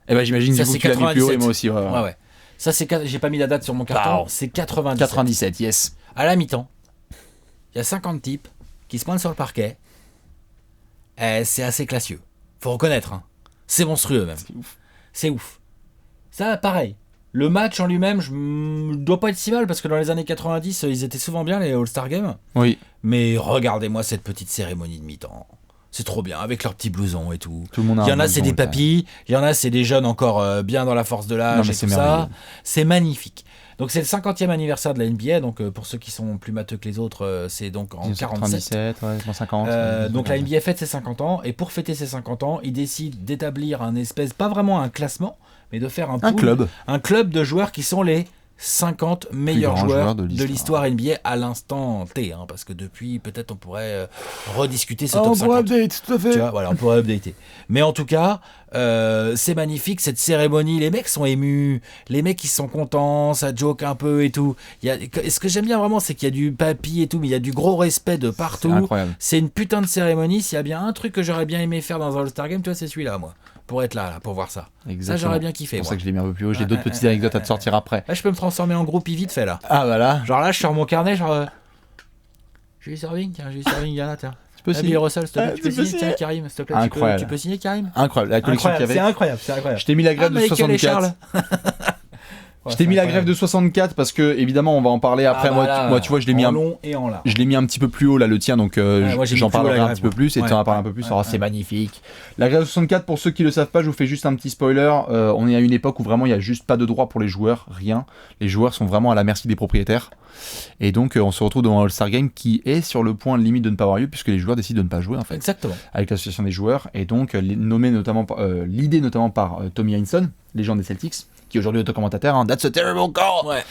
Et ben j'imagine ça, du coup que tu l'as mis plus haut et moi aussi. Ouais. Ça c'est j'ai pas mis la date sur mon carton, c'est 97. 97, yes. À la mi-temps, il y a 50 types qui se pointent sur le parquet. C'est assez classieux. Faut reconnaître, hein. C'est monstrueux même. C'est ouf. Ça pareil. Le match en lui-même, je dois pas être si mal parce que dans les années 90, ils étaient souvent bien les All-Star Games. Oui. Mais regardez-moi cette petite cérémonie de mi-temps. C'est trop bien, avec leurs petits blousons et tout. Tout le monde a il y en a, c'est des papis. Il y en a, c'est des jeunes encore bien dans la force de l'âge et tout ça. C'est magnifique. Donc c'est le 50e anniversaire de la NBA. Donc pour ceux qui sont plus matheux que les autres, c'est donc en 47. 50. Donc la NBA fête ses 50 ans. Et pour fêter ses 50 ans, ils décident d'établir un espèce, pas vraiment un classement, mais de faire un club de joueurs qui sont les 50 meilleurs joueurs de l'histoire NBA à l'instant T, hein, parce que depuis, peut-être on pourrait rediscuter ce top 50. On pourrait update, tout à fait. Tu vois, voilà, on pourrait updater. Mais en tout cas, c'est magnifique, cette cérémonie, les mecs sont émus, les mecs ils sont contents, ça joke un peu et tout. Ce que j'aime bien vraiment, c'est qu'il y a du papy et tout, mais il y a du gros respect de partout. C'est incroyable. C'est une putain de cérémonie, s'il y a bien un truc que j'aurais bien aimé faire dans un All-Star Game, tu vois, c'est celui-là, moi. Pour être là, pour voir ça. Exactement. Ça, j'aurais bien kiffé. C'est pour ça que je l'ai mis un peu plus haut. J'ai d'autres petites anecdotes à te sortir après. Là, je peux me transformer en groupie vite fait, là. Ah, voilà. Genre là, je sors mon carnet, genre. J'ai eu serving, là, tiens. Tu peux signer Russell, s'il te plaît. Tu peux signer, tiens, Karim, s'il te plaît. Incroyable. Tu peux signer, Karim. Incroyable. La collection qu'il y avait. C'est incroyable. Je t'ai mis la grève de 64. Je t'ai mis la grève de 64 parce que évidemment on va en parler après. Moi tu vois je l'ai mis long et en large. Je l'ai mis un petit peu plus haut là le tien donc j'en parlerai un petit peu plus et tu en parles un peu plus. C'est magnifique. La grève de 64 pour ceux qui le savent pas, je vous fais juste un petit spoiler. On est à une époque où vraiment il y a juste pas de droit pour les joueurs, rien. Les joueurs sont vraiment à la merci des propriétaires. Et donc on se retrouve devant un All-Star Game qui est sur le point limite de ne pas avoir lieu puisque les joueurs décident de ne pas jouer en fait. Exactement. Avec l'association des joueurs et donc l'idée notamment par Tommy Heinsohn, légende des Celtics, qui est aujourd'hui autocommentateur, hein, That's a terrible call,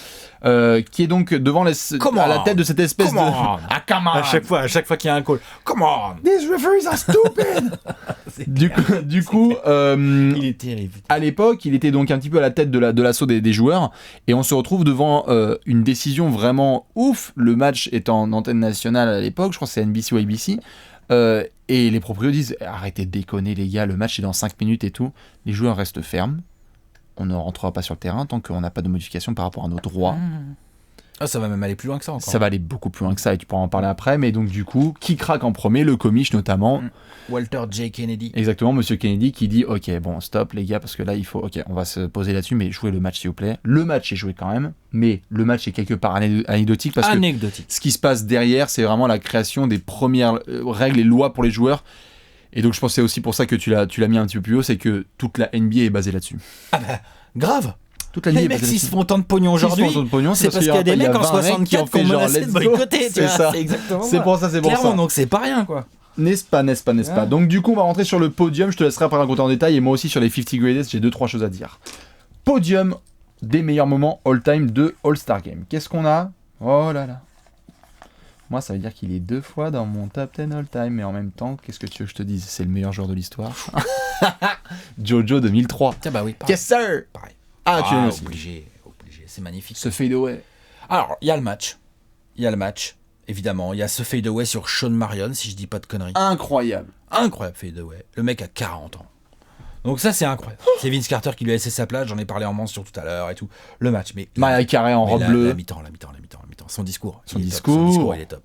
qui est donc devant à la tête de cette espèce de... Ah, come on. À chaque fois qu'il y a un call, come on. These referees are stupid. du coup, il est terrible. À l'époque, il était donc un petit peu à la tête de l'assaut des joueurs, et on se retrouve devant une décision vraiment ouf. Le match est en antenne nationale à l'époque, je crois que c'est NBC ou ABC. Et les propriétaires disent arrêtez de déconner les gars, le match est dans 5 minutes et tout. Les joueurs restent fermes. On ne rentrera pas sur le terrain tant qu'on n'a pas de modification par rapport à nos droits. Ah, ça va même aller plus loin que ça encore. Ça va aller beaucoup plus loin que ça et tu pourras en parler après. Mais donc du coup, qui craque en premier? Le commish notamment. Walter J. Kennedy. Exactement, monsieur Kennedy qui dit ok, bon, stop les gars, parce que là il faut, ok, on va se poser là-dessus, mais jouez le match s'il vous plaît. Le match est joué quand même, mais le match est quelque part anecdotique parce que ce qui se passe derrière, c'est vraiment la création des premières règles et lois pour les joueurs. Et donc je pense que c'est aussi pour ça que tu l'as mis un petit peu plus haut, c'est que toute la NBA est basée là-dessus. Ah bah, grave. Toute la les mecs, s'ils se font autant de pognon aujourd'hui, c'est parce qu'il y a des mecs en 64 qui ont menacé de boycotter. C'est ça. C'est exactement ça. C'est pour ça. Clairement, donc c'est pas rien, quoi. N'est-ce pas. Donc du coup, on va rentrer sur le podium. Je te laisserai après raconter en détail. Et moi aussi, sur les 50 greatest, j'ai 2-3 choses à dire. Podium des meilleurs moments all-time de All-Star Game. Qu'est-ce qu'on a? Oh là là. Moi, ça veut dire qu'il est 2 fois dans mon top 10 all-time. Mais en même temps, qu'est-ce que tu veux que je te dise? C'est le meilleur joueur de l'histoire. Jojo 2003. Tiens, bah oui. Yes, sir. Pareil. Ah, tu l'as aussi. Obligé. C'est magnifique. Ce fade-away. Alors, il y a le match. Évidemment. Il y a ce fade-away sur Sean Marion, si je dis pas de conneries. Incroyable fade-away. Le mec a 40 ans. Donc ça, c'est incroyable. C'est Vince Carter qui lui a laissé sa place. J'en ai parlé en mention tout à l'heure et tout. Le match, mais Mariah Carey en robe bleue. La mi-temps. Son discours. Son discours, il est top.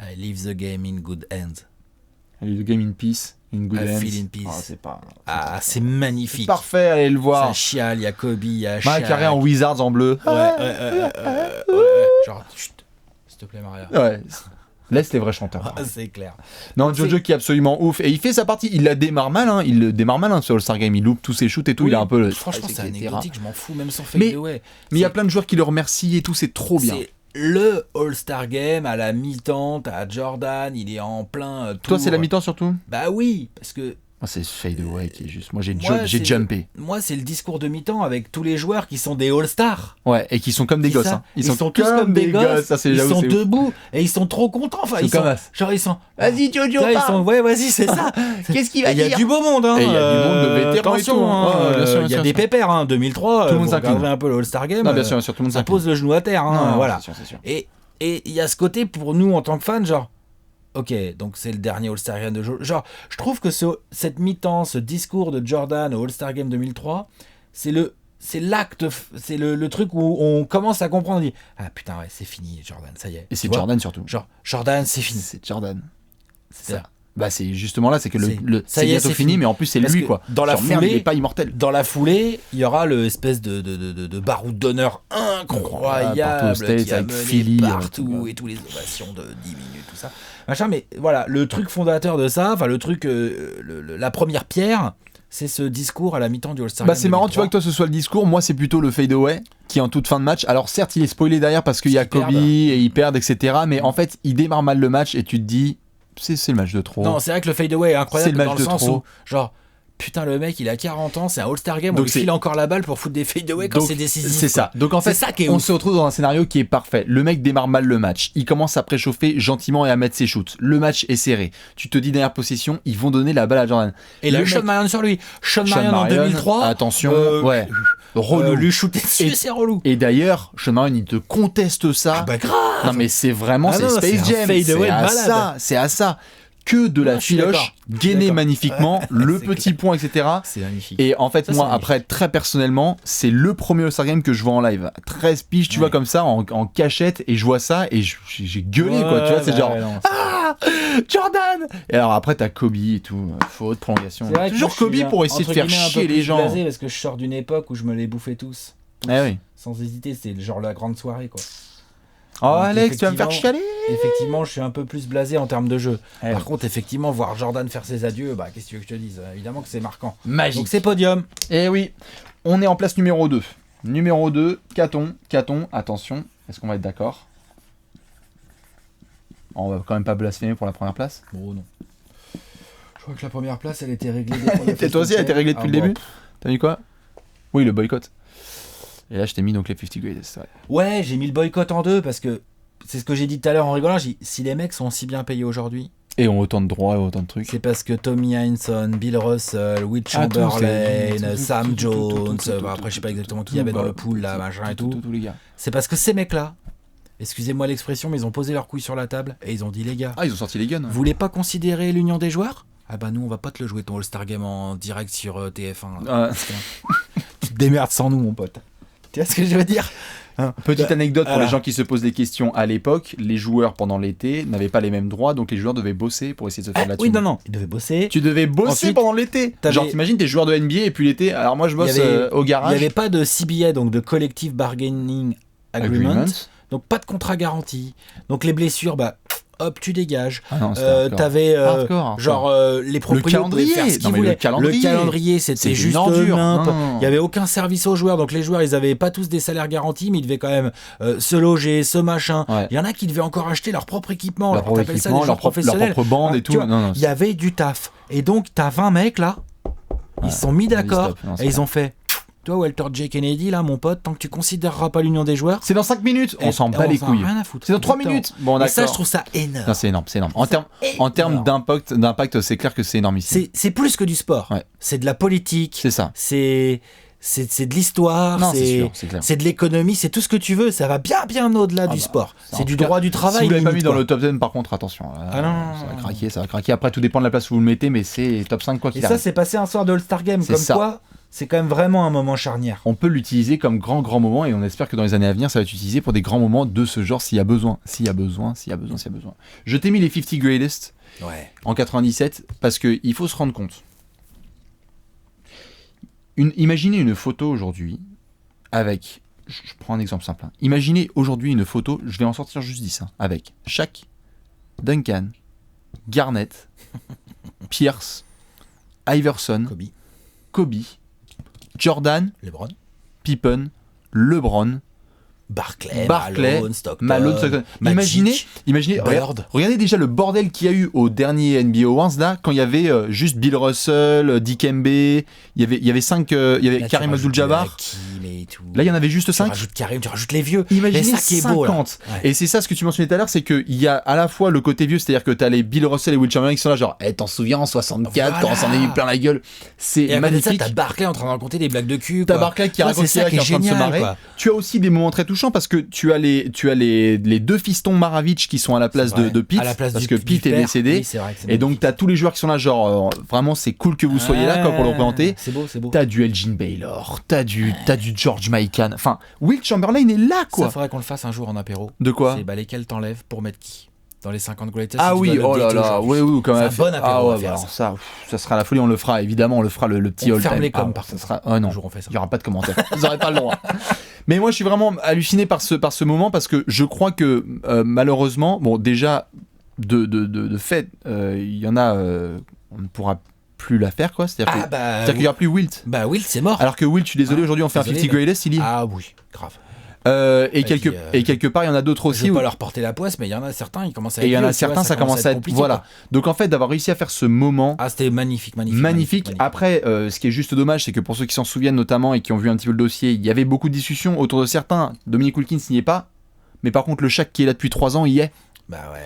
I leave the game in good hands. I leave the game in peace. In good hands. Feel in peace. C'est C'est magnifique. parfait, allez le voir. Ça chiale, il y a Kobe, il y a Mariah Shaq. Carey en Wizards en bleu. Ouais. Genre, chut, s'il te plaît, Maria. Ouais. Laisse les vrais chanteurs. C'est clair. Non, Jojo qui est absolument ouf. Et il fait sa partie. Il la démarre mal. Il le démarre mal sur All-Star Game. Il loupe tous ses shoots et tout. Oui, il a un peu le. Franchement, c'est anecdotique. Je m'en fous, même sans Mais fadeaway. il y a plein de joueurs qui le remercient et tout. C'est trop bien. C'est le All-Star Game à la mi-temps. T'as Jordan, il est en plein tour. Toi, c'est la mi-temps surtout? Bah oui, parce que. Moi, c'est fadeaway qui est juste. Moi, j'ai c'est jumpé. Moi, c'est le discours de mi-temps avec tous les joueurs qui sont des All-Stars. Ouais, et qui sont comme des gosses. Hein. Ils sont tous comme des gosses. Ça, ils sont debout et ils sont trop contents. Enfin, ils sont. Genre, ils sont. Vas-y, Jojo, ouais, vas-y, c'est ça. Qu'est-ce qu'il va dire? Il y a du beau monde, hein. Il y a du monde de vétérans et tout. Il y a des pépères, hein. 2003. Tout le monde s'incline. Un peu le All-Star Game. Non, bien sûr, tout le monde ça pose le genou à terre, hein. Voilà. C'est sûr. Et il y a ce côté pour nous en tant que fans, genre. Ok, donc c'est le dernier All-Star Game de Jordan. Genre, je trouve que cette mi-temps, ce discours de Jordan au All-Star Game 2003, c'est l'acte, c'est le truc où on commence à comprendre. On dit, ah putain, ouais, c'est fini, Jordan, ça y est. Et c'est Jordan surtout. Genre, Jordan, c'est fini. C'est Jordan. C'est ça. Bah c'est justement là, c'est que c'est bientôt fini, mais en plus c'est lui quoi. Dans la foulée, il est pas immortel. Dans la foulée, il y aura le espèce de baroud d'honneur incroyable qui a mené Philly, partout et tous les ovations de 10 minutes, tout ça. Machin, mais voilà, le truc fondateur de ça, enfin le truc, la première pierre, c'est ce discours à la mi-temps du All-Star Game. C'est marrant, tu vois que toi ce soit le discours, moi c'est plutôt le fadeaway qui est en toute fin de match. Alors certes, il est spoilé derrière parce qu'il y a Kobe et ils perdent, etc. Mais en fait, il démarre mal le match et tu te dis. C'est le match de trop. Non, c'est vrai que le fadeaway est incroyable dans le sens où, genre, putain, le mec, il a 40 ans, c'est un All-Star Game, on lui file encore la balle pour foutre des fadeaway quand c'est décisif. C'est ça. Donc en fait, on se retrouve dans un scénario qui est parfait. Le mec démarre mal le match. Il commence à préchauffer gentiment et à mettre ses shoots. Le match est serré. Tu te dis dernière possession, ils vont donner la balle à Jordan. Et là, Sean Marion sur lui. Sean Marion en 2003. Attention, ouais. Relou. Lui shooter dessus, c'est relou. Et d'ailleurs, Sean Marion, il te conteste ça. Ah bah grave. Non mais c'est vraiment, c'est Space Jam. C'est à ça. Que de la filoche gainée magnifiquement, le petit point, etc. C'est magnifique. Et en fait, moi, après, très personnellement, c'est le premier All-Star Game que je vois en live. 13 piges, tu vois, comme ça, en cachette, et je vois ça, et j'ai gueulé, quoi. Tu vois, c'est genre, Jordan! Et alors après, t'as Kobe et tout, faute, prolongation. Toujours Kobe pour essayer de faire chier les gens. Blasé parce que je sors d'une époque où je me les bouffais tous. Eh oui. Sans hésiter, c'est genre la grande soirée, quoi. Oh donc, Alex, tu vas me faire chialer. Effectivement, je suis un peu plus blasé en termes de jeu. Par contre, effectivement, voir Jordan faire ses adieux, bah qu'est-ce que tu veux que je te dise? Évidemment que c'est marquant. Magique. Donc c'est podium. Eh oui, on est en place numéro 2. Numéro 2, Caton, attention, est-ce qu'on va être d'accord? On va quand même pas blasphémer pour la première place? Bon, non. Je crois que la première place, elle était réglée. Et toi aussi, elle était réglée depuis le début? T'as mis quoi? Oui, le boycott. Et là, je t'ai mis donc les 50 Greatest. Ouais, j'ai mis le boycott en 2 parce que c'est ce que j'ai dit tout à l'heure en rigolant. J'ai dit, si les mecs sont si bien payés aujourd'hui. Et ont autant de droits et autant de trucs. C'est parce que Tommy Heinsohn, Bill Russell, Will Chamberlain, Sam Jones. Après, je sais pas exactement qui y avait dans le pool, là, machin et tout. Tous les gars. C'est parce que ces mecs-là, excusez-moi l'expression, mais ils ont posé leurs couilles sur la table et ils ont dit, les gars. Ah, ils ont sorti les guns. Vous voulez pas considérer l'union des joueurs? Ah bah nous, on va pas te le jouer ton All-Star Game en direct sur TF1. Tu te démerdes sans nous, mon pote. Tu vois ce que je veux dire? Petite anecdote pour les gens qui se posent des questions. À l'époque, les joueurs pendant l'été n'avaient pas les mêmes droits, donc les joueurs devaient bosser pour essayer de se faire de la thune. Oui, non, ils devaient bosser. Tu devais bosser ensuite, pendant l'été. Genre, t'imagines, t'es joueur de NBA et puis l'été, alors moi je bosse au garage. Il n'y avait pas de CBA, donc de Collective Bargaining Agreement. Donc pas de contrat garanti. Donc les blessures, bah hop, tu dégages. T'avais genre les propriétaires pouvaient faire ce qu'ils voulaient. Le calendrier, c'était juste nimp. Il n'y avait aucun service aux joueurs. Donc les joueurs, ils n'avaient pas tous des salaires garantis, mais ils devaient quand même se loger, ce machin. Il y en a qui devaient encore acheter leur propre équipement. Leur propre bande et tout. Il y avait du taf. Et donc, t'as 20 mecs là, ils se sont mis d'accord et ils ont fait... Toi, Walter J. Kennedy, là, mon pote, tant que tu considéreras pas l'union des joueurs... C'est dans 5 minutes, on s'en bat les couilles. Rien à foutre. C'est dans 3 minutes. Bon, d'accord. Et ça, je trouve ça énorme. Non, c'est énorme. En termes d'impact, c'est clair que c'est énorme ici. C'est plus que du sport. Ouais. C'est de la politique. C'est ça. C'est c'est de l'histoire, Non, c'est sûr, c'est clair. c'est de l'économie, c'est tout ce que tu veux. Ça va bien au-delà du sport. C'est du droit du travail. Si vous l'avez pas mis limite, dans quoi. le top 10, par contre, attention. Ça va craquer. Après, tout dépend de la place où vous le mettez, mais c'est top 5 quoi qu'il Et arrive. ça, c'est passé un soir de All-Star Game. C'est Comme ça. quoi, c'est quand même vraiment un moment charnière. On peut l'utiliser comme grand moment et on espère que dans les années à venir, ça va être utilisé pour des grands moments de ce genre s'il y a besoin. Je t'ai mis les 50 Greatest Ouais. en 97 parce qu'il faut se rendre compte. Imaginez une photo aujourd'hui avec... Je prends un exemple simple. Imaginez aujourd'hui une photo, je vais en sortir juste 10, avec Shaq, Duncan, Garnett, Pierce, Iverson, Kobe, Jordan, LeBron, Pippen, LeBron, Barkley, Malone, Stockton. Magic, Imaginez, Bird. regardez déjà le bordel qu'il y a eu au dernier NBA Awards là, quand il y avait juste Bill Russell, Dikembe, il y avait 5, il y avait Là, Karim Abdul-Jabbar. Là, il y en avait juste 5. Tu rajoutes Karim, tu rajoutes les vieux. Imaginez Mais ça qui est beau, 50. là. Ouais. Et c'est ça ce que tu mentionnais tout à l'heure, c'est qu'il y a à la fois le côté vieux, c'est-à-dire que t'as les Bill Russell et Will Chamberlain qui sont là, genre, t'en souviens en 64 quand on s'en est mis plein la gueule. C'est Et à côté de ça, magnifique. t'as Barkley en train de raconter des blagues de cul. T'as quoi. Barkley qui Ouais, raconte c'est ça qui est en train de se génial, marrer. quoi. Tu as aussi des moments très touchants parce que tu as les deux fistons Maravich qui sont à la place C'est vrai. de Pete, À la place parce du- que du Pete est père. décédé. Oui, c'est vrai que c'est Et donc magnifique. t'as tous les joueurs qui sont là, genre vraiment c'est cool que vous soyez là quoi, pour le représenter. C'est beau, c'est beau. T'as du Elgin Baylor, t'as du George Mikan. Enfin, Will Chamberlain est là quoi. Ça faudrait qu'on le fasse un jour en apéro. De quoi? C'est lesquels t'enlèves pour mettre qui dans les 50 greatest. Ah si tu oui, dois oh là l'updater là, aujourd'hui. oui, quand même. C'est un bon apéro Ah à ouais, faire, bah ça. alors ça sera la folie, on le fera, évidemment, on le fera le petit On all ferme time. les coms, Ah, par ça contre. sera... Oh non, Un jour, on fait ça. il n'y aura pas de commentaires, vous n'aurez pas le droit. Mais moi, je suis vraiment halluciné par ce moment parce que je crois que malheureusement, bon, déjà, de fait, il y en a, on ne pourra plus la faire, quoi. C'est-à-dire qu'il n'y aura plus Wilt. Bah Wilt, c'est mort. Alors que Wilt, je suis désolé, aujourd'hui, on fait un Désolé, 50 mais- Greatest, il y est. Ah oui, grave. Et quelque part, il y en a d'autres Je aussi. veux où- pas leur porter la poisse, mais il y en a certains, ils commencent à être Et il y en a vieux, tu vois, certains, ça commence à être. compliqué, Voilà. quoi. Donc en fait, d'avoir réussi à faire ce moment. Ah, c'était magnifique. Magnifique. Après, ce qui est juste dommage, c'est que pour ceux qui s'en souviennent notamment et qui ont vu un petit peu le dossier, il y avait beaucoup de discussions autour de certains. Dominique Wilkins n'y est pas, mais par contre, le Shaq qui est là depuis 3 ans y est. Bah ouais,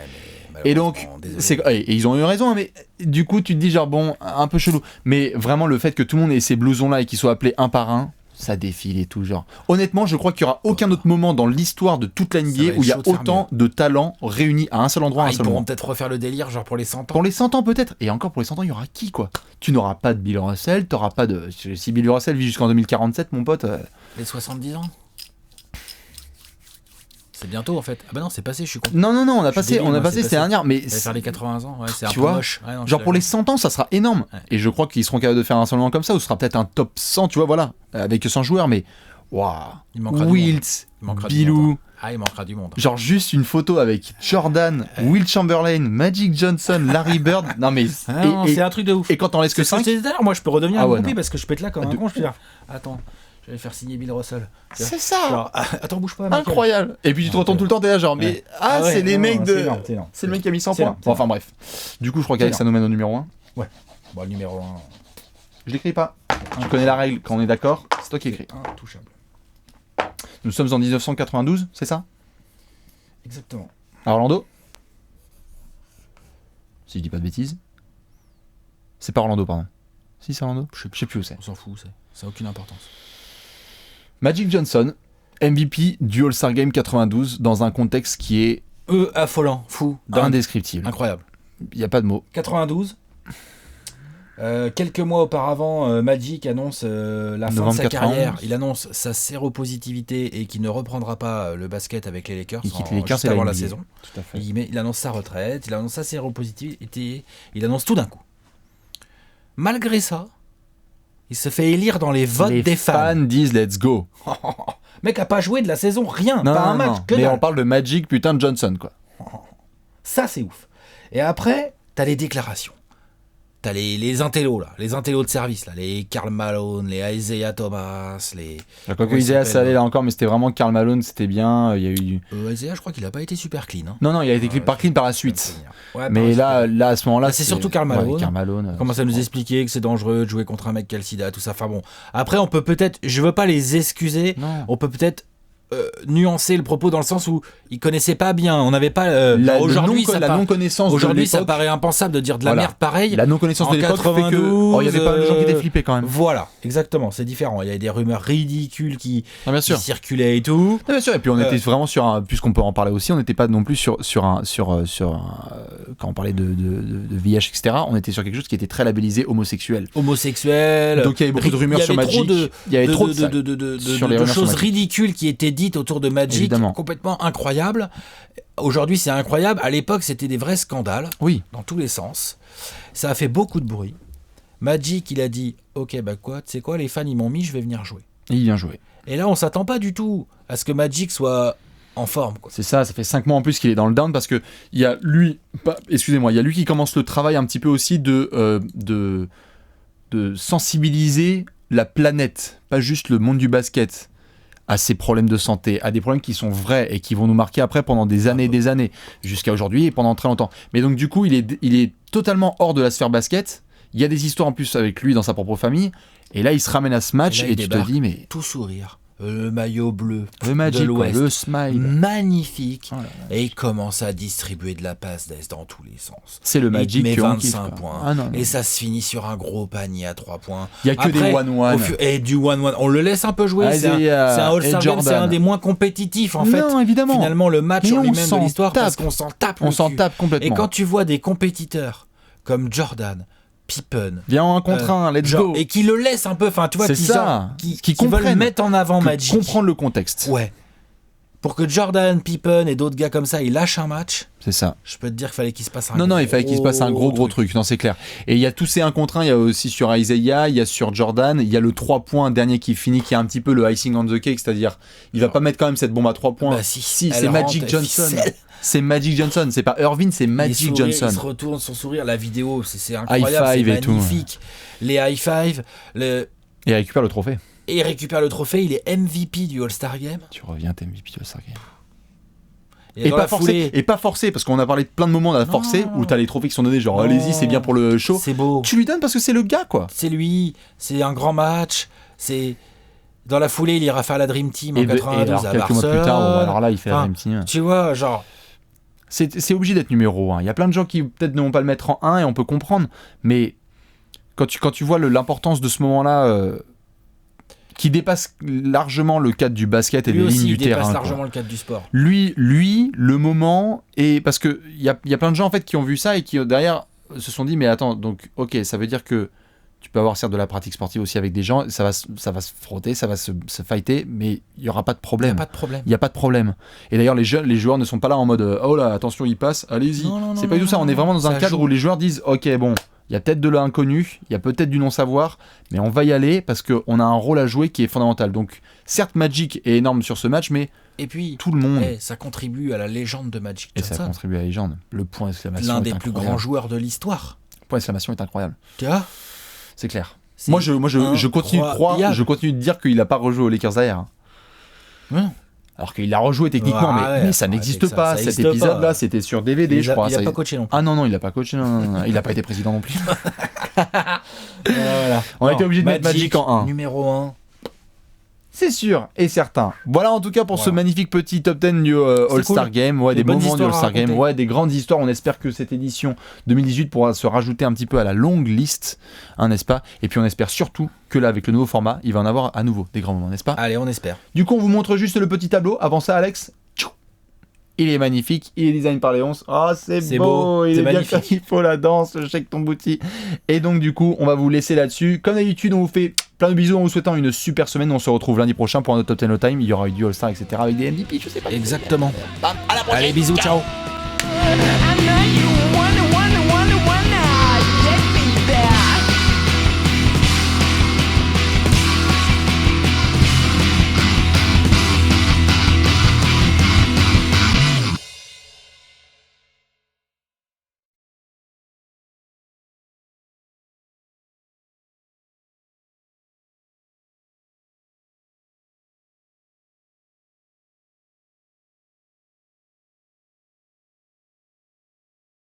mais Et donc, désolé. et ils ont eu raison, hein, mais du coup, tu te dis genre bon, un peu chelou. Mais vraiment, le fait que tout le monde ait ces blousons-là et qu'ils soient appelés un par un, ça défile et tout genre. Honnêtement, je crois qu'il y aura aucun autre moment dans l'histoire de toute la Ça va NBA être où il y a chaud de faire autant de talents réunis à un seul endroit, à un Ils seul pourront moment. peut-être refaire le délire, genre pour les 100 ans. Pour les 100 ans peut-être. Et encore pour les 100 ans, il y aura qui quoi? Tu n'auras pas de Bill Russell, t'auras pas de... Si Bill Russell vit jusqu'en 2047, mon pote... Les 70 ans. C'est bientôt en fait. Ah bah non, c'est passé, je suis con. Non, on a Je suis passé, débile, moi, c'était c'est l'année dernière, mais... On va faire les 80 ans, ouais, c'est un Tu peu vois, moche. Ouais, non, je genre suis pour les d'accord. 100 ans, ça sera énorme. Ouais. Et je crois qu'ils seront capables de faire un seul moment comme ça, ou ce sera peut-être un top 100, tu vois, voilà, avec 100 joueurs, mais... Waouh. Il manquera du Wilt, Il manquera du Bilou... monde, hein. Ah, il manquera du monde. Genre juste une photo avec Jordan, Will Chamberlain, Magic Johnson, Larry Bird. Non mais Ah non, c'est un truc de ouf. et quand t'en laisses que C'est ce que 5, je te disais tout à l'heure, moi je peux redevenir Ah un ouais, groupie non. parce que je peux être là comme un con, je peux dire attends, je vais faire signer Bill Russell. Tu vois, c'est ça. genre, attends, bouge pas. Michael. Incroyable. Et puis tu te retournes tout le temps, t'es là genre mais Ouais. c'est ouais, les non, mecs non, de c'est énorme, c'est énorme. c'est le mec qui a mis 100 C'est points. énorme, Bon, enfin bref. Du coup, je crois qu'Alex C'est ça nous mène au numéro 1. Bon, le numéro 1, Je l'écris pas. Je connais la règle quand on est d'accord, c'est toi qui écris. intouchable. Nous sommes en 1992, c'est ça? Exactement. À Orlando? Si je dis pas de bêtises. C'est pas Orlando, pardon. Si, c'est Orlando? Je sais plus où c'est. On s'en fout, ça a aucune importance. Magic Johnson, MVP du All-Star Game 92 dans un contexte qui est Affolant, fou, dingue, indescriptible. incroyable. Il n'y a pas de mots. 92. Quelques mois auparavant, Magic annonce la fin de Novembre sa 91. carrière. Il annonce sa séropositivité et qu'il ne reprendra pas le basket avec les Lakers, Il quitte les Lakers juste et la avant la NBA. saison. Tout à fait. Il annonce sa retraite, il annonce sa séropositivité, il annonce tout d'un coup. Malgré ça, il se fait élire dans les votes Les des fans. disent let's go. Mec a pas joué de la saison, rien, Non, pas non, un match, non. que Mais dalle. on parle de Magic putain de Johnson quoi. Ça, c'est ouf. Et après, t'as les déclarations. T'as les intellos, là. Les intellos de service, là. Les Karl Malone, les Isaiah Thomas, les... Quoi Comment que il Isaiah s'appelle, ça allait là encore, mais c'était vraiment Karl Malone, c'était bien. Il y a eu. Isaiah, je crois qu'il a pas été super clean. Hein. Non, il a été clip par clean par la Je peux me suite. souvenir. Ouais, Mais par la suite. là, à ce moment-là, Là, c'est surtout Karl Malone. Ouais, Karl Malone. Il commence à nous expliquer que c'est dangereux de jouer contre un mec qui a le sida, tout ça. Enfin bon. Après, on peut peut-être... Je veux pas les excuser. Non. On peut peut-être nuancer le propos dans le sens où ils connaissaient pas bien. On n'avait pas. Aujourd'hui, la non-connaissance. Aujourd'hui, ça paraît impensable de dire de la merde pareil. La non-connaissance de l'époque fait que il y avait pas mal de gens qui étaient flippés quand même. Voilà, exactement, c'est différent. Il y avait des rumeurs ridicules qui circulaient et tout. Bien sûr. Et puis on était vraiment sur un, puisqu'on peut en parler aussi, on n'était pas non plus sur un quand on parlait de VIH, etc. On était sur quelque chose qui était très labellisé homosexuel. Donc il y avait beaucoup de rumeurs sur Magic. Il y avait trop de choses ridicules qui étaient dites autour de Magic, évidemment. Complètement incroyables. Aujourd'hui, c'est incroyable. À l'époque, c'était des vrais scandales. Oui. Dans tous les sens. Ça a fait beaucoup de bruit. Magic, il a dit ok, bah quoi, tu sais quoi, les fans, ils m'ont mis, je vais venir jouer. Et il vient jouer. Et là, on s'attend pas du tout à ce que Magic soit en forme, quoi. C'est ça fait 5 mois en plus qu'il est dans le down parce que il y a lui, il y a lui qui commence le travail un petit peu aussi de sensibiliser la planète, pas juste le monde du basket, à ces problèmes de santé, à des problèmes qui sont vrais et qui vont nous marquer après pendant des années et des années, jusqu'à aujourd'hui et pendant très longtemps. Mais donc du coup, il est totalement hors de la sphère basket. Il y a des histoires en plus avec lui dans sa propre famille. Et là, il se ramène à ce match et tu te dis, mais... Tout sourire. Le maillot bleu le Magic, de l'Ouest, le smile magnifique, et il commence à distribuer de la passe d'Est dans tous les sens. C'est le Magic qui met 25 points et ça se finit sur un gros panier à 3 points. Il y a que des 1-1 et du 1-1. On le laisse un peu jouer. C'est un All-Star Game, c'est un des moins compétitifs en fait. Non, évidemment. Finalement, le match en lui-même de l'histoire, parce qu'on s'en tape. On s'en tape complètement. Et quand tu vois des compétiteurs comme Jordan, Pippen, viens en 1 contre 1, let's go. Et qui le laisse un peu, enfin tu vois, qui veulent mettre en avant Magic, comprendre le contexte. Ouais. Pour que Jordan, Pippen et d'autres gars comme ça, ils lâchent un match. C'est ça. Je peux te dire qu'il fallait qu'il se passe un il fallait qu'il se passe un gros truc. Non, c'est clair. Et il y a tous ces 1 contre 1, il y a aussi sur Isaiah, il y a sur Jordan, il y a le 3 points dernier qui finit, qui est un petit peu le icing on the cake, c'est-à-dire il va pas mettre quand même cette bombe à 3 points. Bah si c'est Magic Johnson. C'est Magic Johnson, c'est pas Irvin, c'est Magic Johnson. Il se retourne son sourire, la vidéo, c'est incroyable, high five, c'est magnifique. Les high five, et il récupère le trophée. Il il est MVP du All-Star Game. Tu reviens, t'es MVP du All-Star Game. Et pas forcé, parce qu'on a parlé de plein de moments forcé où t'as les trophées qui sont donnés, genre allez-y, c'est bien pour le show. C'est beau. Tu lui donnes parce que c'est le gars, quoi. C'est lui, c'est un grand match, c'est... Dans la foulée, il ira faire la Dream Team en 92 à Barcelone. Quelques mois plus tard, alors là, il fait la Dream Team. Tu vois, genre... C'est obligé d'être numéro 1. Il y a plein de gens qui peut-être ne vont pas le mettre en 1 et on peut comprendre, mais quand tu vois l'importance de ce moment-là... qui dépasse largement le cadre du basket et des lignes du terrain. Lui aussi, il dépasse largement le cadre du sport. Lui, le moment, et parce que il y a plein de gens en fait qui ont vu ça et qui derrière se sont dit mais attends, donc ok, ça veut dire que tu peux avoir certes de la pratique sportive aussi avec des gens, ça va se frotter, ça va se fighter, mais il y aura pas de problème. Il y a pas de problème. Et d'ailleurs les joueurs ne sont pas là en mode oh là attention il passe, allez-y. C'est pas du tout ça. On est vraiment dans un cadre où les joueurs disent ok bon. Il y a peut-être de l'inconnu, il y a peut-être du non-savoir, mais on va y aller parce qu'on a un rôle à jouer qui est fondamental. Donc, certes, Magic est énorme sur ce match, mais et puis, tout le monde... ça contribue à la légende de Magic Johnson. Et ça contribue à la légende. Le point d'exclamation l'un des plus grands joueurs de l'histoire. Le point d'exclamation est incroyable. Tu vois ? C'est clair. Moi, je continue de croire, je continue de dire qu'il n'a pas rejoué aux Lakers derrière. Non. Alors qu'il a rejoué techniquement, mais ça n'existe pas. Cet épisode-là, c'était sur DVD, je crois. Il n'a pas coaché non plus. Ah non, il n'a pas coaché. Non. Il n'a pas été président non plus. Voilà. On a été obligé de mettre Magic en 1. Numéro 1. C'est sûr et certain. Voilà en tout cas pour ce magnifique petit top 10 du All-Star Game. Ouais, des moments du All-Star Game. Ouais, des grandes histoires. On espère que cette édition 2018 pourra se rajouter un petit peu à la longue liste, hein, n'est-ce pas ? Et puis on espère surtout que là, avec le nouveau format, il va en avoir à nouveau des grands moments, n'est-ce pas ? Allez, on espère. Du coup, on vous montre juste le petit tableau. Avant ça, Alex, il est magnifique, il est design par Léonce. Ah, c'est beau, il est bien comme il faut la danse, je shake ton booty. Et donc du coup, on va vous laisser là-dessus. Comme d'habitude, on vous fait plein de bisous en vous souhaitant une super semaine. On se retrouve lundi prochain pour un autre Top 10 No Time. Il y aura eu du All-Star, etc. avec des MVP, je sais pas. Exactement. À la prochaine. Allez, bisous, ciao.